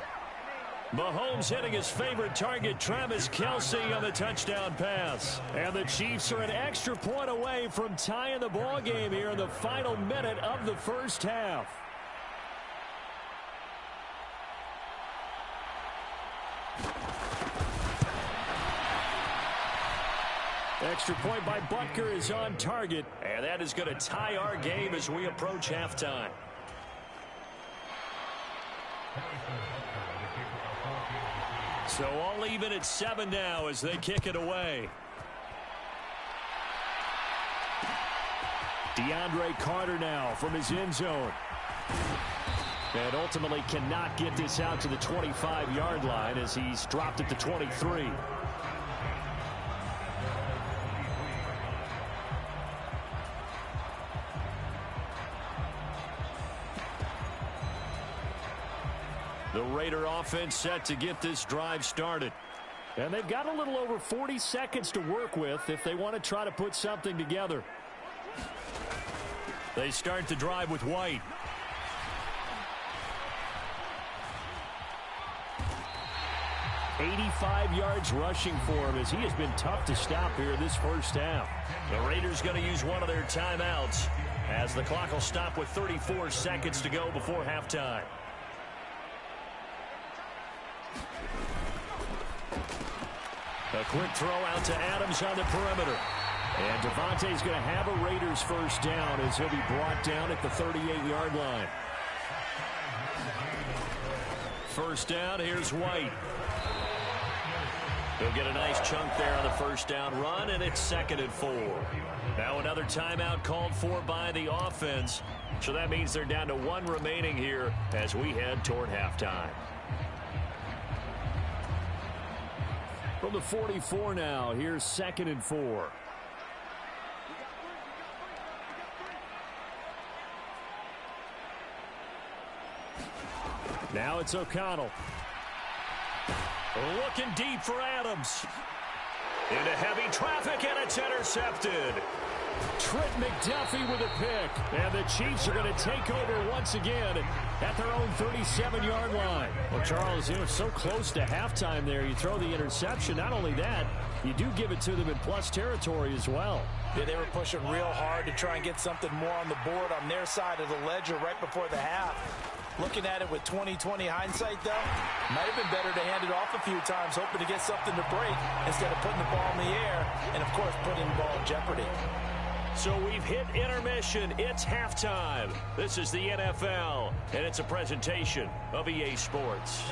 Mahomes hitting his favorite target, Travis Kelce, on the touchdown pass. And the Chiefs are an extra point away from tying the ball game here in the final minute of the 1st half. Extra point by Butker is on target, and that is going to tie our game as we approach halftime. So all even at 7 now as they kick it away. DeAndre Carter now from his end zone. And ultimately cannot get this out to the 25-yard line as he's dropped at the 23. The Raider offense set to get this drive started. And they've got a little over 40 seconds to work with if they want to try to put something together. They start the drive with White. $85 yards rushing for him as he has been tough to stop here this 1st half. The Raiders going to use one of their timeouts as the clock will stop with 34 seconds to go before halftime. A quick throw out to Adams on the perimeter. And Devontae's going to have a Raiders 1st down as he'll be brought down at the 38-yard line. 1st down, here's White. He'll get a nice chunk there on the 1st down run, and it's 2nd and 4. Now another timeout called for by the offense. So that means they're down to 1 remaining here as we head toward halftime. From the 44 now, here's 2nd and 4. Now it's O'Connell. Looking deep for Adams. Into heavy traffic, and it's intercepted. Trent McDuffie with a pick. And the Chiefs are going to take over once again at their own 37-yard line. Well, Charles, so close to halftime there. You throw the interception. Not only that, you do give it to them in plus territory as well. Yeah, they were pushing real hard to try and get something more on the board on their side of the ledger right before the half. Looking at it with 20/20 hindsight, though, might have been better to hand it off a few times, hoping to get something to break instead of putting the ball in the air and, of course, putting the ball in jeopardy. So we've hit intermission. It's halftime. This is the NFL, and it's a presentation of EA Sports.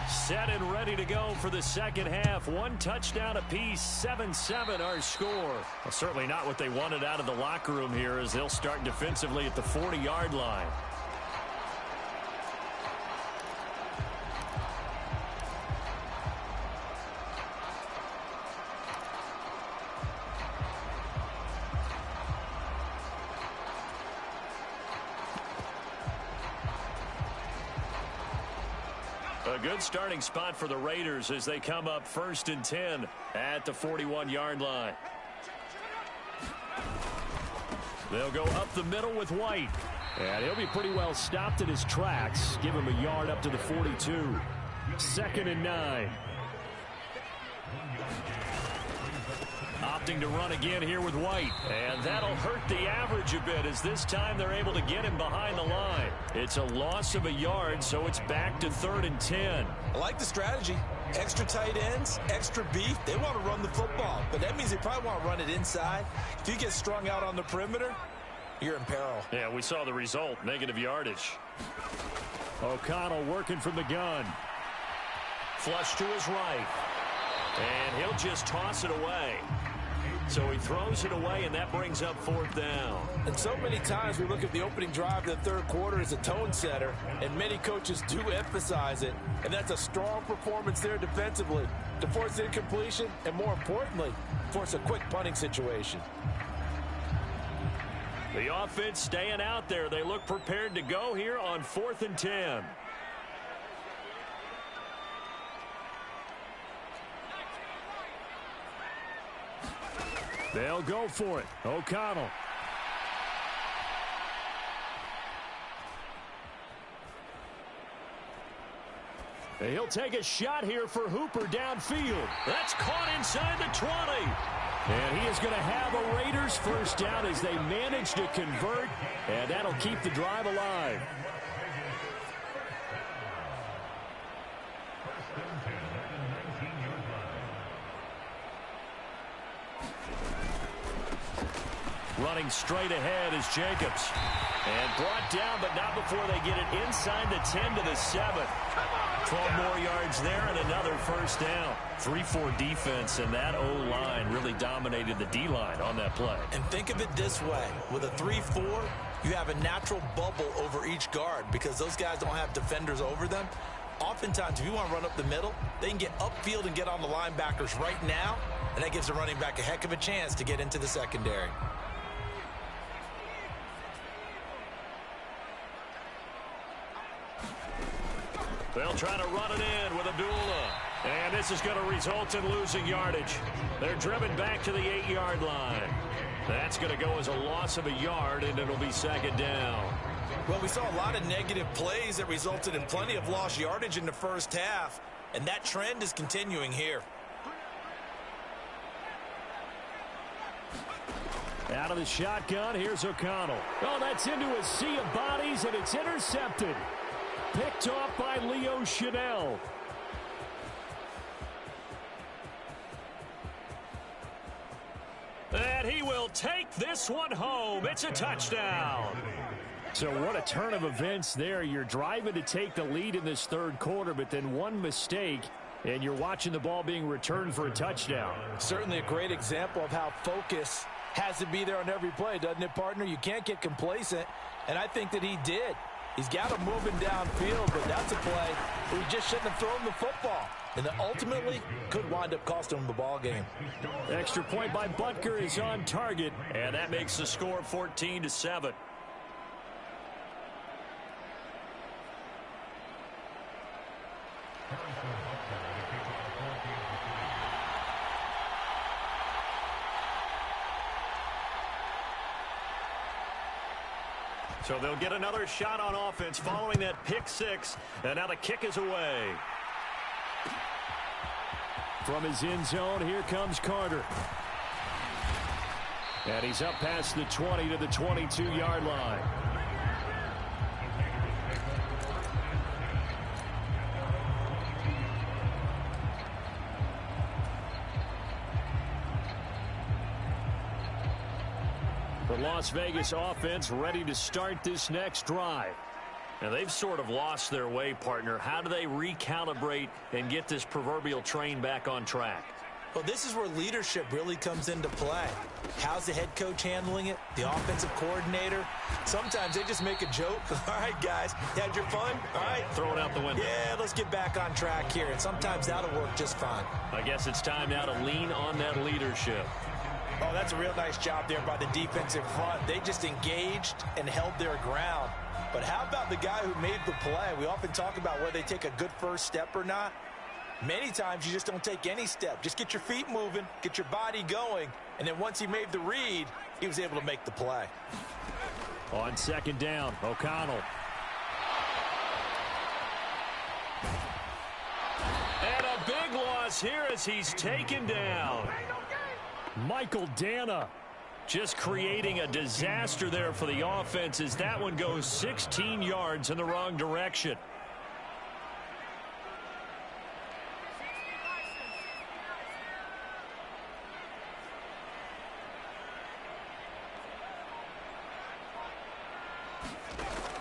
Set and ready to go for the second half. One touchdown apiece, 7-7 our score. Well, certainly not what they wanted out of the locker room here as they'll start defensively at the 40-yard line. A good starting spot for the Raiders as they come up 1st and 10 at the 41-yard line. They'll go up the middle with White. And he'll be pretty well stopped in his tracks. Give him a yard up to the 42. 2nd and 9. Opting to run again here with White. And that'll hurt the average a bit as this time they're able to get him behind the line. It's a loss of a yard, so it's back to 3rd and 10. I like the strategy. Extra tight ends, extra beef. They want to run the football, but that means they probably want to run it inside. If you get strung out on the perimeter, you're in peril. Yeah, we saw the result, negative yardage. O'Connell working from the gun. Flush to his right. And he'll just toss it away. So he throws it away, and that brings up 4th down. And so many times we look at the opening drive of the third quarter as a tone setter, and many coaches do emphasize it. And that's a strong performance there defensively to force incompletion and, more importantly, force a quick punting situation. The offense staying out there. They look prepared to go here on 4th and 10. They'll go for it. O'Connell. He'll take a shot here for Hooper downfield. That's caught inside the 20. And he is going to have a Raiders first down as they manage to convert, and that'll keep the drive alive. Running straight ahead is Jacobs. And brought down, but not before they get it inside the 10 to the 7. 12 more yards there and another first down. 3-4 defense, and that O-line really dominated the D-line on that play. And think of it this way. With a 3-4, you have a natural bubble over each guard because those guys don't have defenders over them. Oftentimes, if you want to run up the middle, they can get upfield and get on the linebackers right now, and that gives the running back a heck of a chance to get into the secondary. They'll try to run it in with Abdullah. And this is going to result in losing yardage. They're driven back to the 8-yard line. That's going to go as a loss of a yard, and it'll be 2nd down. Well, we saw a lot of negative plays that resulted in plenty of lost yardage in the first half, and that trend is continuing here. Out of the shotgun, here's O'Connell. Oh, that's into a sea of bodies, and it's intercepted. Picked off by Leo Chanel. And he will take this one home. It's a touchdown. So what a turn of events there. You're driving to take the lead in this third quarter, but then one mistake, and you're watching the ball being returned for a touchdown. Certainly a great example of how focus has to be there on every play, doesn't it, partner? You can't get complacent, and I think that he did. He's got him moving downfield, but that's a play where he just shouldn't have thrown the football. And that ultimately could wind up costing him the ball game. Extra point by Butker is on target, and that makes the score 14-7. So they'll get another shot on offense following that pick six, and now the kick is away. From his end zone, here comes Carter. And he's up past the 20 to the 22-yard line. The Las Vegas offense ready to start this next drive. And they've sort of lost their way, partner. How do they recalibrate and get this proverbial train back on track? Well, this is where leadership really comes into play. How's the head coach handling it? The offensive coordinator? Sometimes they just make a joke. All right, guys, you had your fun? All right. Throw it out the window. Yeah, let's get back on track here. And sometimes that'll work just fine. I guess it's time now to lean on that leadership. Oh, that's a real nice job there by the defensive front. They just engaged and held their ground. But how about the guy who made the play? We often talk about whether they take a good first step or not. Many times you just don't take any step. Just get your feet moving, get your body going, and then once he made the read, he was able to make the play. On second down, O'Connell. And a big loss here as he's taken down. Michael Dana just creating a disaster there for the offense as that one goes 16 yards in the wrong direction.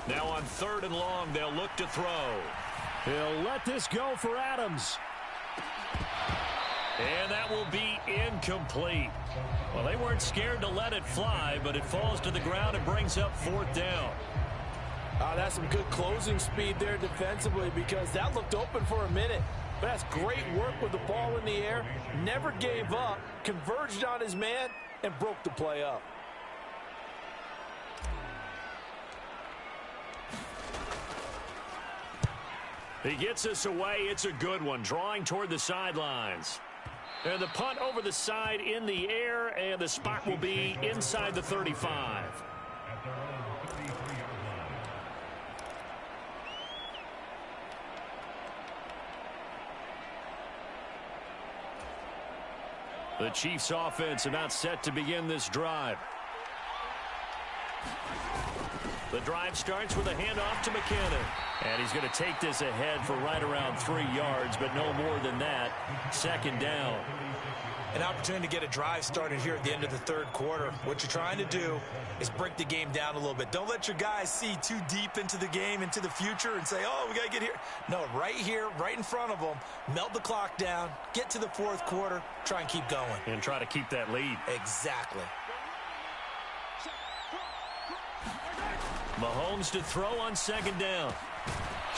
Now on 3rd and long, they'll look to throw. He'll let this go for Adams. And that will be incomplete. Well, they weren't scared to let it fly, but it falls to the ground and brings up 4th down. That's some good closing speed there defensively because that looked open for a minute. But that's great work with the ball in the air. Never gave up, converged on his man, and broke the play up. He gets us away. It's a good one, drawing toward the sidelines. And the punt over the side in the air, and the spot will be inside the 35. The Chiefs offense about set to begin this drive. The drive starts with a handoff to McKinnon. And he's going to take this ahead for right around 3 yards, but no more than that. 2nd down. An opportunity to get a drive started here at the end of the 3rd quarter. What you're trying to do is break the game down a little bit. Don't let your guys see too deep into the game, into the future, and say, oh, we got to get here. No, right here, right in front of them, melt the clock down, get to the 4th quarter, try and keep going. And try to keep that lead. Exactly. Mahomes to throw on 2nd down.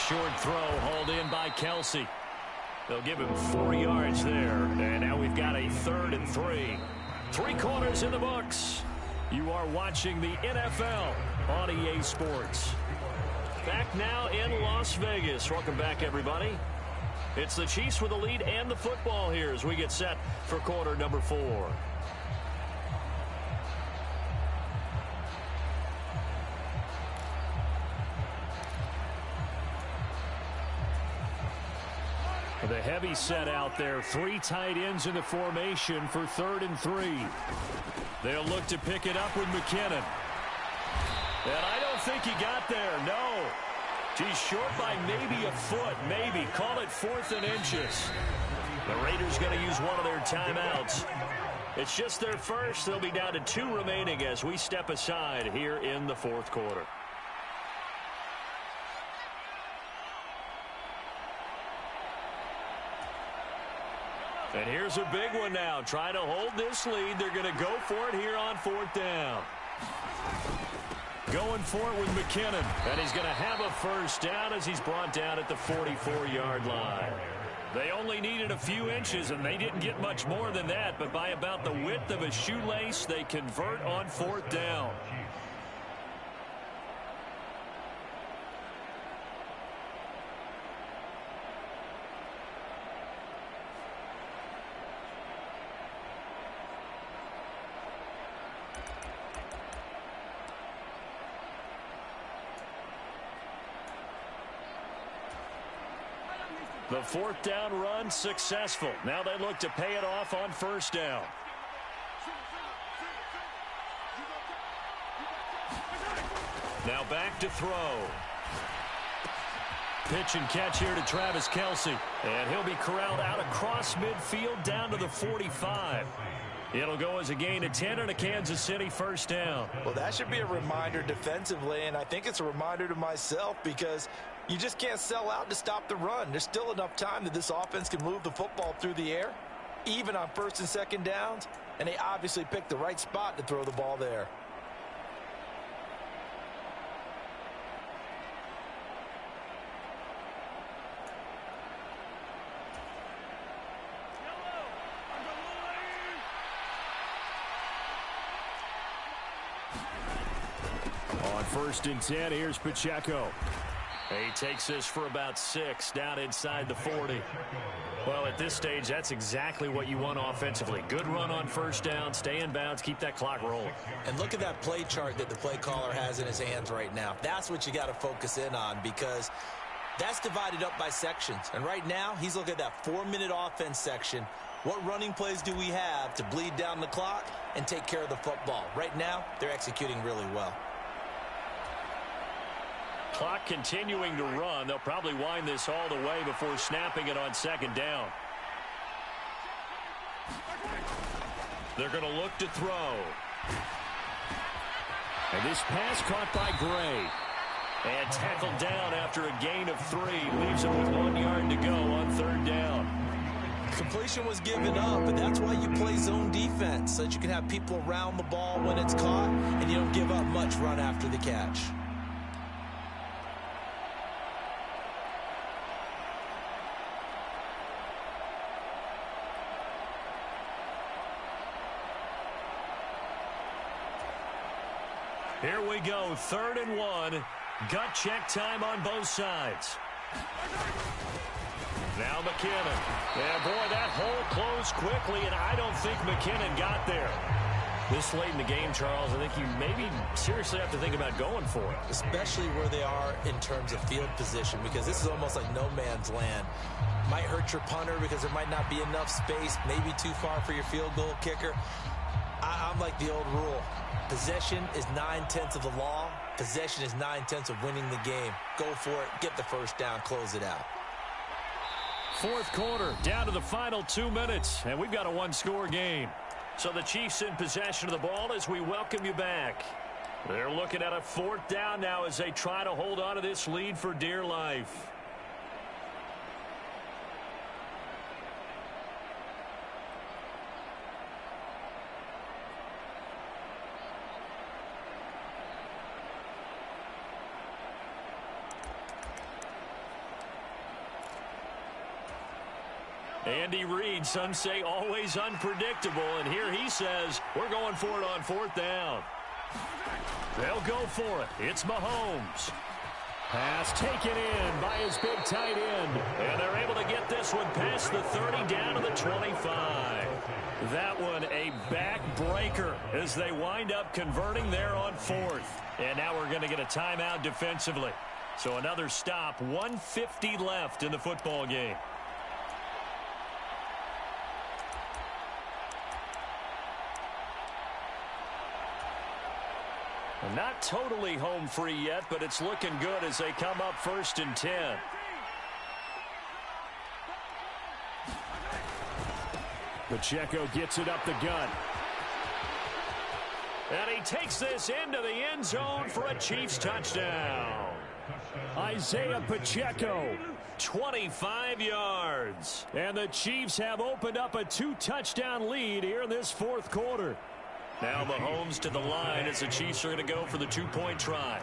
Short throw hauled in by Kelsey. They'll give him 4 yards there. And now we've got a 3rd and 3. 3 quarters in the books. You are watching the NFL on EA Sports. Back now in Las Vegas. Welcome back, everybody. It's the Chiefs with the lead and the football here as we get set for quarter number 4. The heavy set out there. 3 tight ends in the formation for 3rd and 3. They'll look to pick it up with McKinnon. And I don't think he got there. No. He's short by maybe a foot. Maybe. Call it 4th and inches. The Raiders going to use one of their timeouts. It's just their first. They'll be down to 2 remaining as we step aside here in the 4th quarter. And here's a big one now. Trying to hold this lead. They're going to go for it here on 4th down. Going for it with McKinnon. And he's going to have a 1st down as he's brought down at the 44-yard line. They only needed a few inches, and they didn't get much more than that. But by about the width of a shoelace, they convert on 4th down. The fourth down run successful. Now they look to pay it off on first down. Now back to throw. Pitch and catch here to Travis Kelce. And he'll be corralled out across midfield down to the 45. It'll go as a gain of 10 and a Kansas City first down. Well, that should be a reminder defensively, and I think it's a reminder to myself because you just can't sell out to stop the run. There's still enough time that this offense can move the football through the air, even on first and second downs, and they obviously picked the right spot to throw the ball there. On first and 10, here's Pacheco. He takes this for about 6 down inside the 40. Well, at this stage, that's exactly what you want offensively. Good run on first down, stay in bounds, keep that clock rolling. And look at that play chart that the play caller has in his hands right now. That's what you got to focus in on because that's divided up by sections. And right now, he's looking at that 4-minute offense section. What running plays do we have to bleed down the clock and take care of the football? Right now, they're executing really well. Clock continuing to run. They'll probably wind this all the way before snapping it on second down. They're going to look to throw. And this pass caught by Gray. And tackled down after a gain of 3. Leaves him with 1 yard to go on third down. Completion was given up, but that's why you play zone defense, so that you can have people around the ball when it's caught, and you don't give up much run after the catch. Here we go, 3rd and 1. Gut check time on both sides. Now McKinnon. Yeah, boy, that hole closed quickly, and I don't think McKinnon got there. This late in the game, Charles, I think you maybe seriously have to think about going for it. Especially where they are in terms of field position, because this is almost like no man's land. Might hurt your punter because there might not be enough space, maybe too far for your field goal kicker. I'm like the old rule. Possession is 9/10 of the law. Possession is 9/10 of winning the game. Go for it. Get the first down. Close it out. Fourth quarter, down to the final 2 minutes, and we've got a one-score game. So the Chiefs in possession of the ball as we welcome you back. They're looking at a 4th down now as they try to hold on to this lead for dear life. Andy Reid, some say always unpredictable, and here he says we're going for it on 4th down. They'll go for it. It's Mahomes. Pass taken in by his big tight end, and they're able to get this one past the 30 down to the 25. That one a backbreaker as they wind up converting there on 4th. And now we're going to get a timeout defensively. So another stop, 1:50 left in the football game. Not totally home free yet, but it's looking good as they come up 1st and 10. Pacheco gets it up the gut. And he takes this into the end zone for a Chiefs touchdown. Isaiah Pacheco, 25 yards. And the Chiefs have opened up a 2-touchdown lead here in this 4th quarter. Now Mahomes to the line as the Chiefs are going to go for the 2-point try.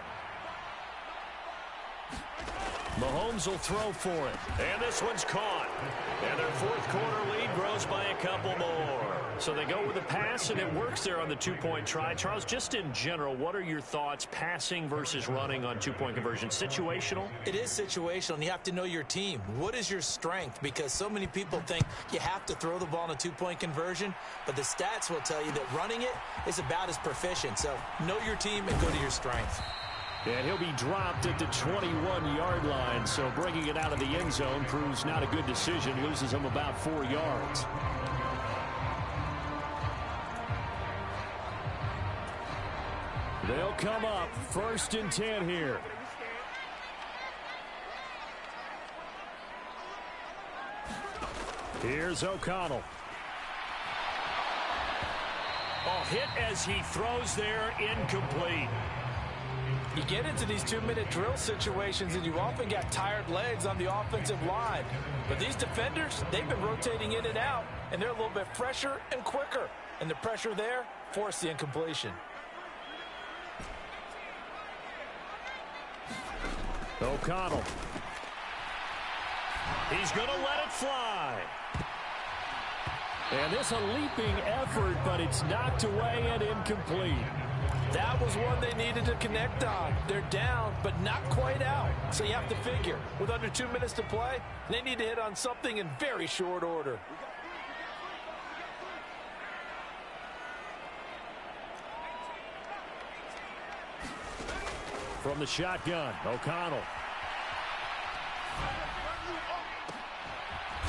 Mahomes will throw for it. And this one's caught. And their 4th quarter lead grows by a couple more. So they go with the pass, and it works there on the 2-point try. Charles, just in general, what are your thoughts passing versus running on 2-point conversion? Situational? It is situational, and you have to know your team. What is your strength? Because so many people think you have to throw the ball in a 2-point conversion, but the stats will tell you that running it is about as proficient. So know your team and go to your strength. And he'll be dropped at the 21-yard line. So bringing it out of the end zone proves not a good decision. Loses him about 4 yards. They'll come up 1st and 10 here. Here's O'Connell. Oh, hit as he throws there, incomplete. You get into these 2-minute drill situations, and you often got tired legs on the offensive line. But these defenders, they've been rotating in and out, and they're a little bit fresher and quicker. And the pressure there forced the incompletion. O'Connell. He's going to let it fly. And this a leaping effort, but it's knocked away and incomplete. That was one they needed to connect on. They're down, but not quite out. So you have to figure, with under 2 minutes to play, they need to hit on something in very short order. From the shotgun, O'Connell.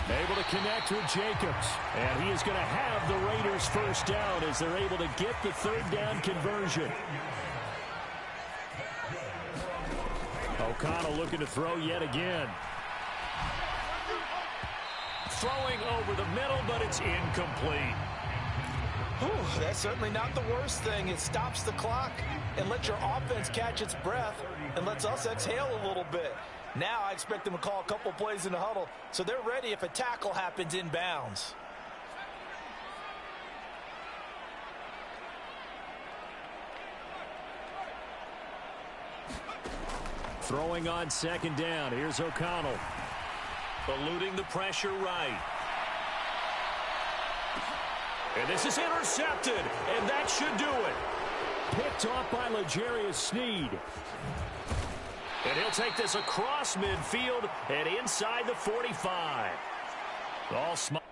Able to connect with Jacobs. And he is going to have the Raiders first down as they're able to get the 3rd down conversion. O'Connell looking to throw yet again. Throwing over the middle, but it's incomplete. Whew, that's certainly not the worst thing. It stops the clock and lets your offense catch its breath and lets us exhale a little bit. Now I expect them to call a couple plays in the huddle, so they're ready if a tackle happens inbounds. Throwing on 2nd down. Here's O'Connell. Eluding the pressure right. And this is intercepted, and that should do it. Picked off by L'Jarius Sneed. And he'll take this across midfield and inside the 45. All smart.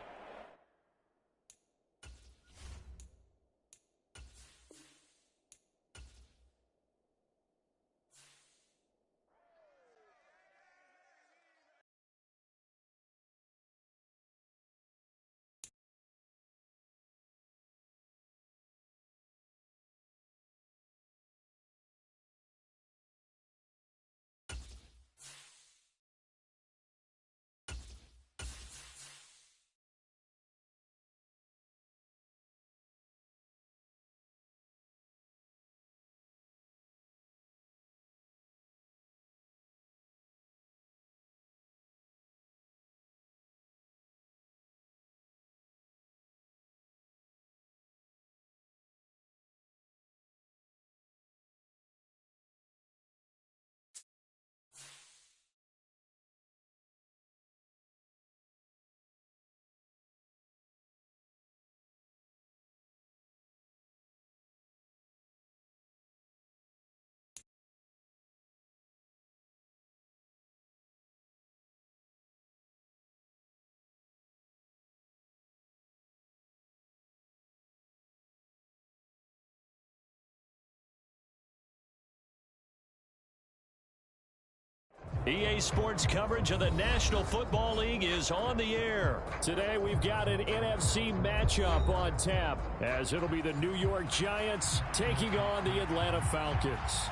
EA Sports coverage of the National Football League is on the air. Today we've got an NFC matchup on tap, as it'll be the New York Giants taking on the Atlanta Falcons.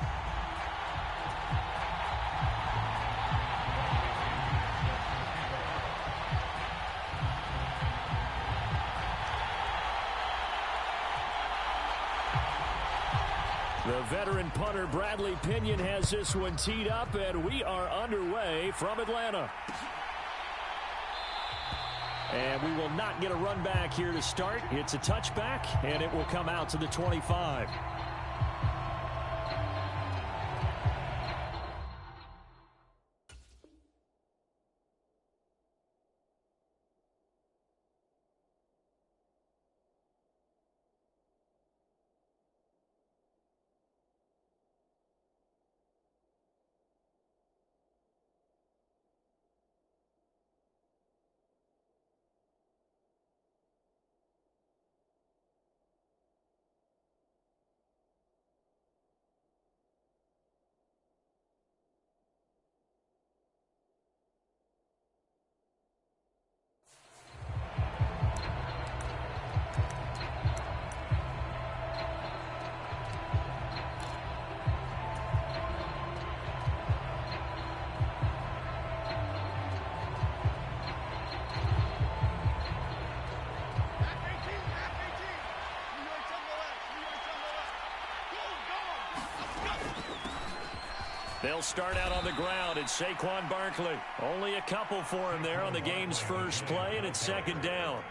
The veteran punter Bradley Pinion has this one teed up, and we are underway from Atlanta. And we will not get a run back here to start. It's a touchback, and it will come out to the 25. They'll start out on the ground. It's Saquon Barkley. Only a couple for him there on the game's first play, and it's second down.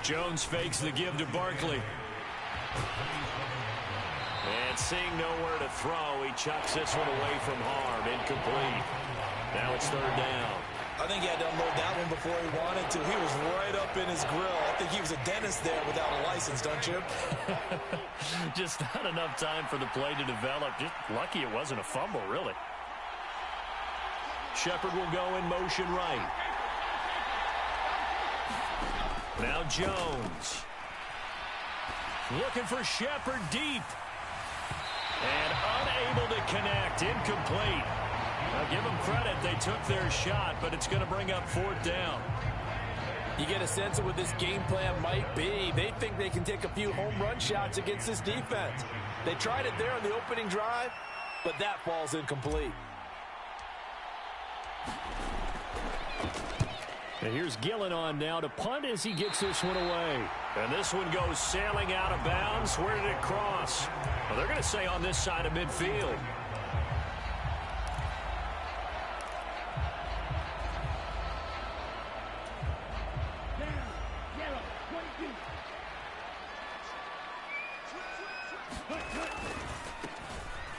Jones fakes the give to Barkley. And seeing nowhere to throw, he chucks this one away from harm. Incomplete. Now it's third down. I think he had to unload that one before he wanted to. He was right up in his grill. I think he was a dentist there without a license, don't you? Just not enough time for the play to develop. Just lucky it wasn't a fumble, really. Shepard will go in motion right. Now Jones. Looking for Shepard deep. And unable to connect. Incomplete. Now give them credit. They took their shot, but it's going to bring up fourth down. You get a sense of what this game plan might be. They think they can take a few home run shots against this defense. They tried it there on the opening drive, but that falls incomplete. And here's Gillen on now to punt as he gets this one away. And this one goes sailing out of bounds. Where did it cross? Well, they're going to say on this side of midfield.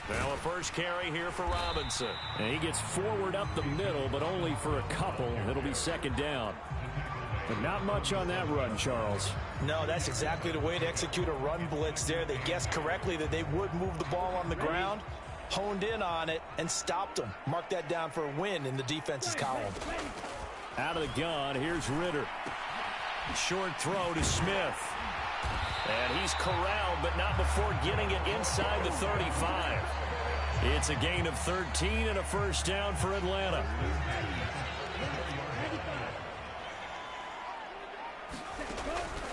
Now a first carry here for Robinson. And he gets forward up the middle, but only for a couple. It'll be second down. But not much on that run, Charles. No, that's exactly the way to execute a run blitz there. They guessed correctly that they would move the ball on the ground, honed in on it, and stopped them. Mark that down for a win in the defense's column. Out of the gun, here's Ritter. Short throw to Smith. And he's corralled, but not before getting it inside the 35. It's a gain of 13 and a first down for Atlanta.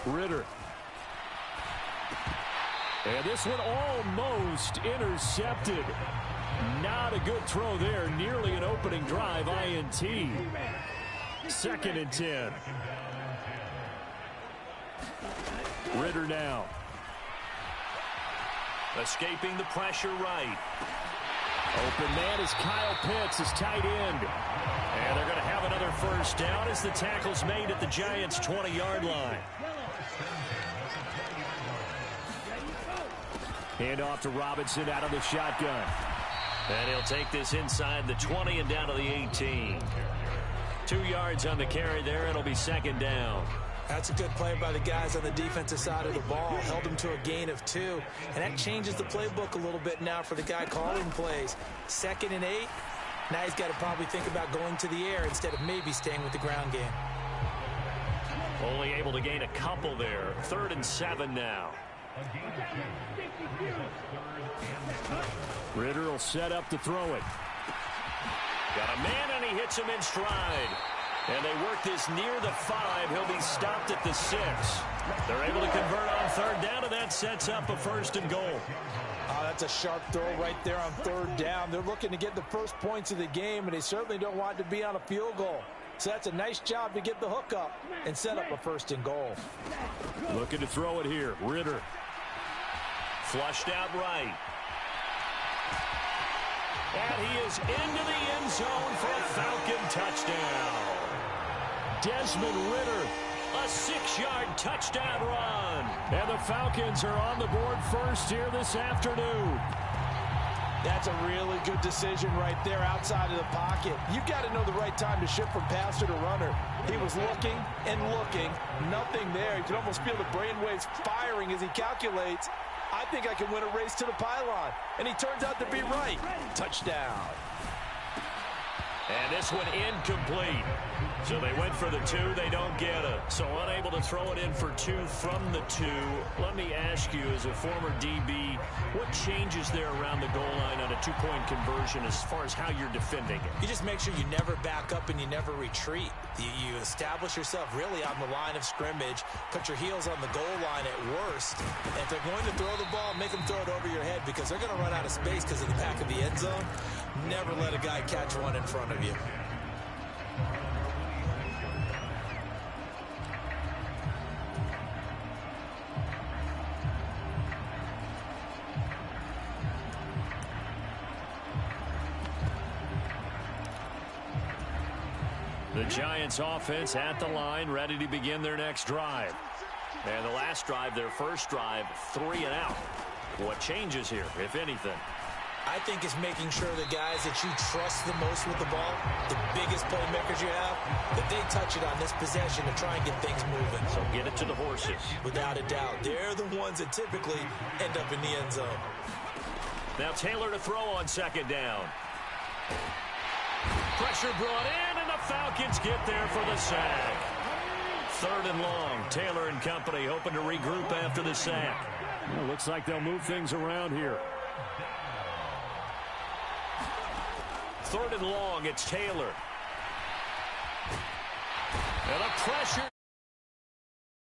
Ritter. And this one almost intercepted. Not a good throw there. Nearly an opening drive INT. Second and 10. Ritter now. Escaping the pressure right. Open man is Kyle Pitts, his tight end. And they're going to have another first down as the tackle's made at the Giants' 20-yard line. Hand off to Robinson out of the shotgun. And he'll take this inside the 20 and down to the 18. 2 yards on the carry there. It'll be second down. That's a good play by the guys on the defensive side of the ball. Held them to a gain of 2. And that changes the playbook a little bit now for the guy calling plays. 2nd and 8. Now he's got to probably think about going to the air instead of maybe staying with the ground game. Only able to gain a couple there. 3rd and 7 now. Ritter will set up to throw it. Got a man, and he hits him in stride. And they work this near the 5. He'll be stopped at the 6. They're able to convert on 3rd down, and that sets up a 1st and goal. Oh, that's a sharp throw right there on 3rd down. They're looking to get the first points of the game, and they certainly don't want to be on a field goal. So that's a nice job to get the hook up and set up a 1st and goal. Looking to throw it here. Ritter. Flushed out right. And he is into the end zone for a Falcon touchdown. Desmond Ritter, a 6-yard touchdown run. And the Falcons are on the board first here this afternoon. That's a really good decision right there outside of the pocket. You've got to know the right time to shift from passer to runner. He was looking and looking. Nothing there. You can almost feel the brainwaves firing as he calculates. I think I can win a race to the pylon. And he turns out to be right. Touchdown. And this one incomplete. So they went for the 2. They don't get it. So unable to throw it in for 2 from the 2. Let me ask you, as a former DB, what changes there around the goal line on a 2-point conversion as far as how you're defending it? You just make sure you never back up and you never retreat. You establish yourself really on the line of scrimmage, put your heels on the goal line at worst. And if they're going to throw the ball, make them throw it over your head because they're going to run out of space because of the back of the end zone. Never let a guy catch one in front of you. Giants offense at the line, ready to begin their next drive. And the last drive, their first drive, 3 and out. What changes here, if anything? I think it's making sure the guys that you trust the most with the ball, the biggest playmakers you have, that they touch it on this possession to try and get things moving. So get it to the horses. Without a doubt. They're the ones that typically end up in the end zone. Now Taylor to throw on second down. Pressure brought in, and the Falcons get there for the sack. 3rd and long. Taylor and company hoping to regroup after the sack. Well, looks like they'll move things around here. 3rd and long. It's Taylor. And a pressure.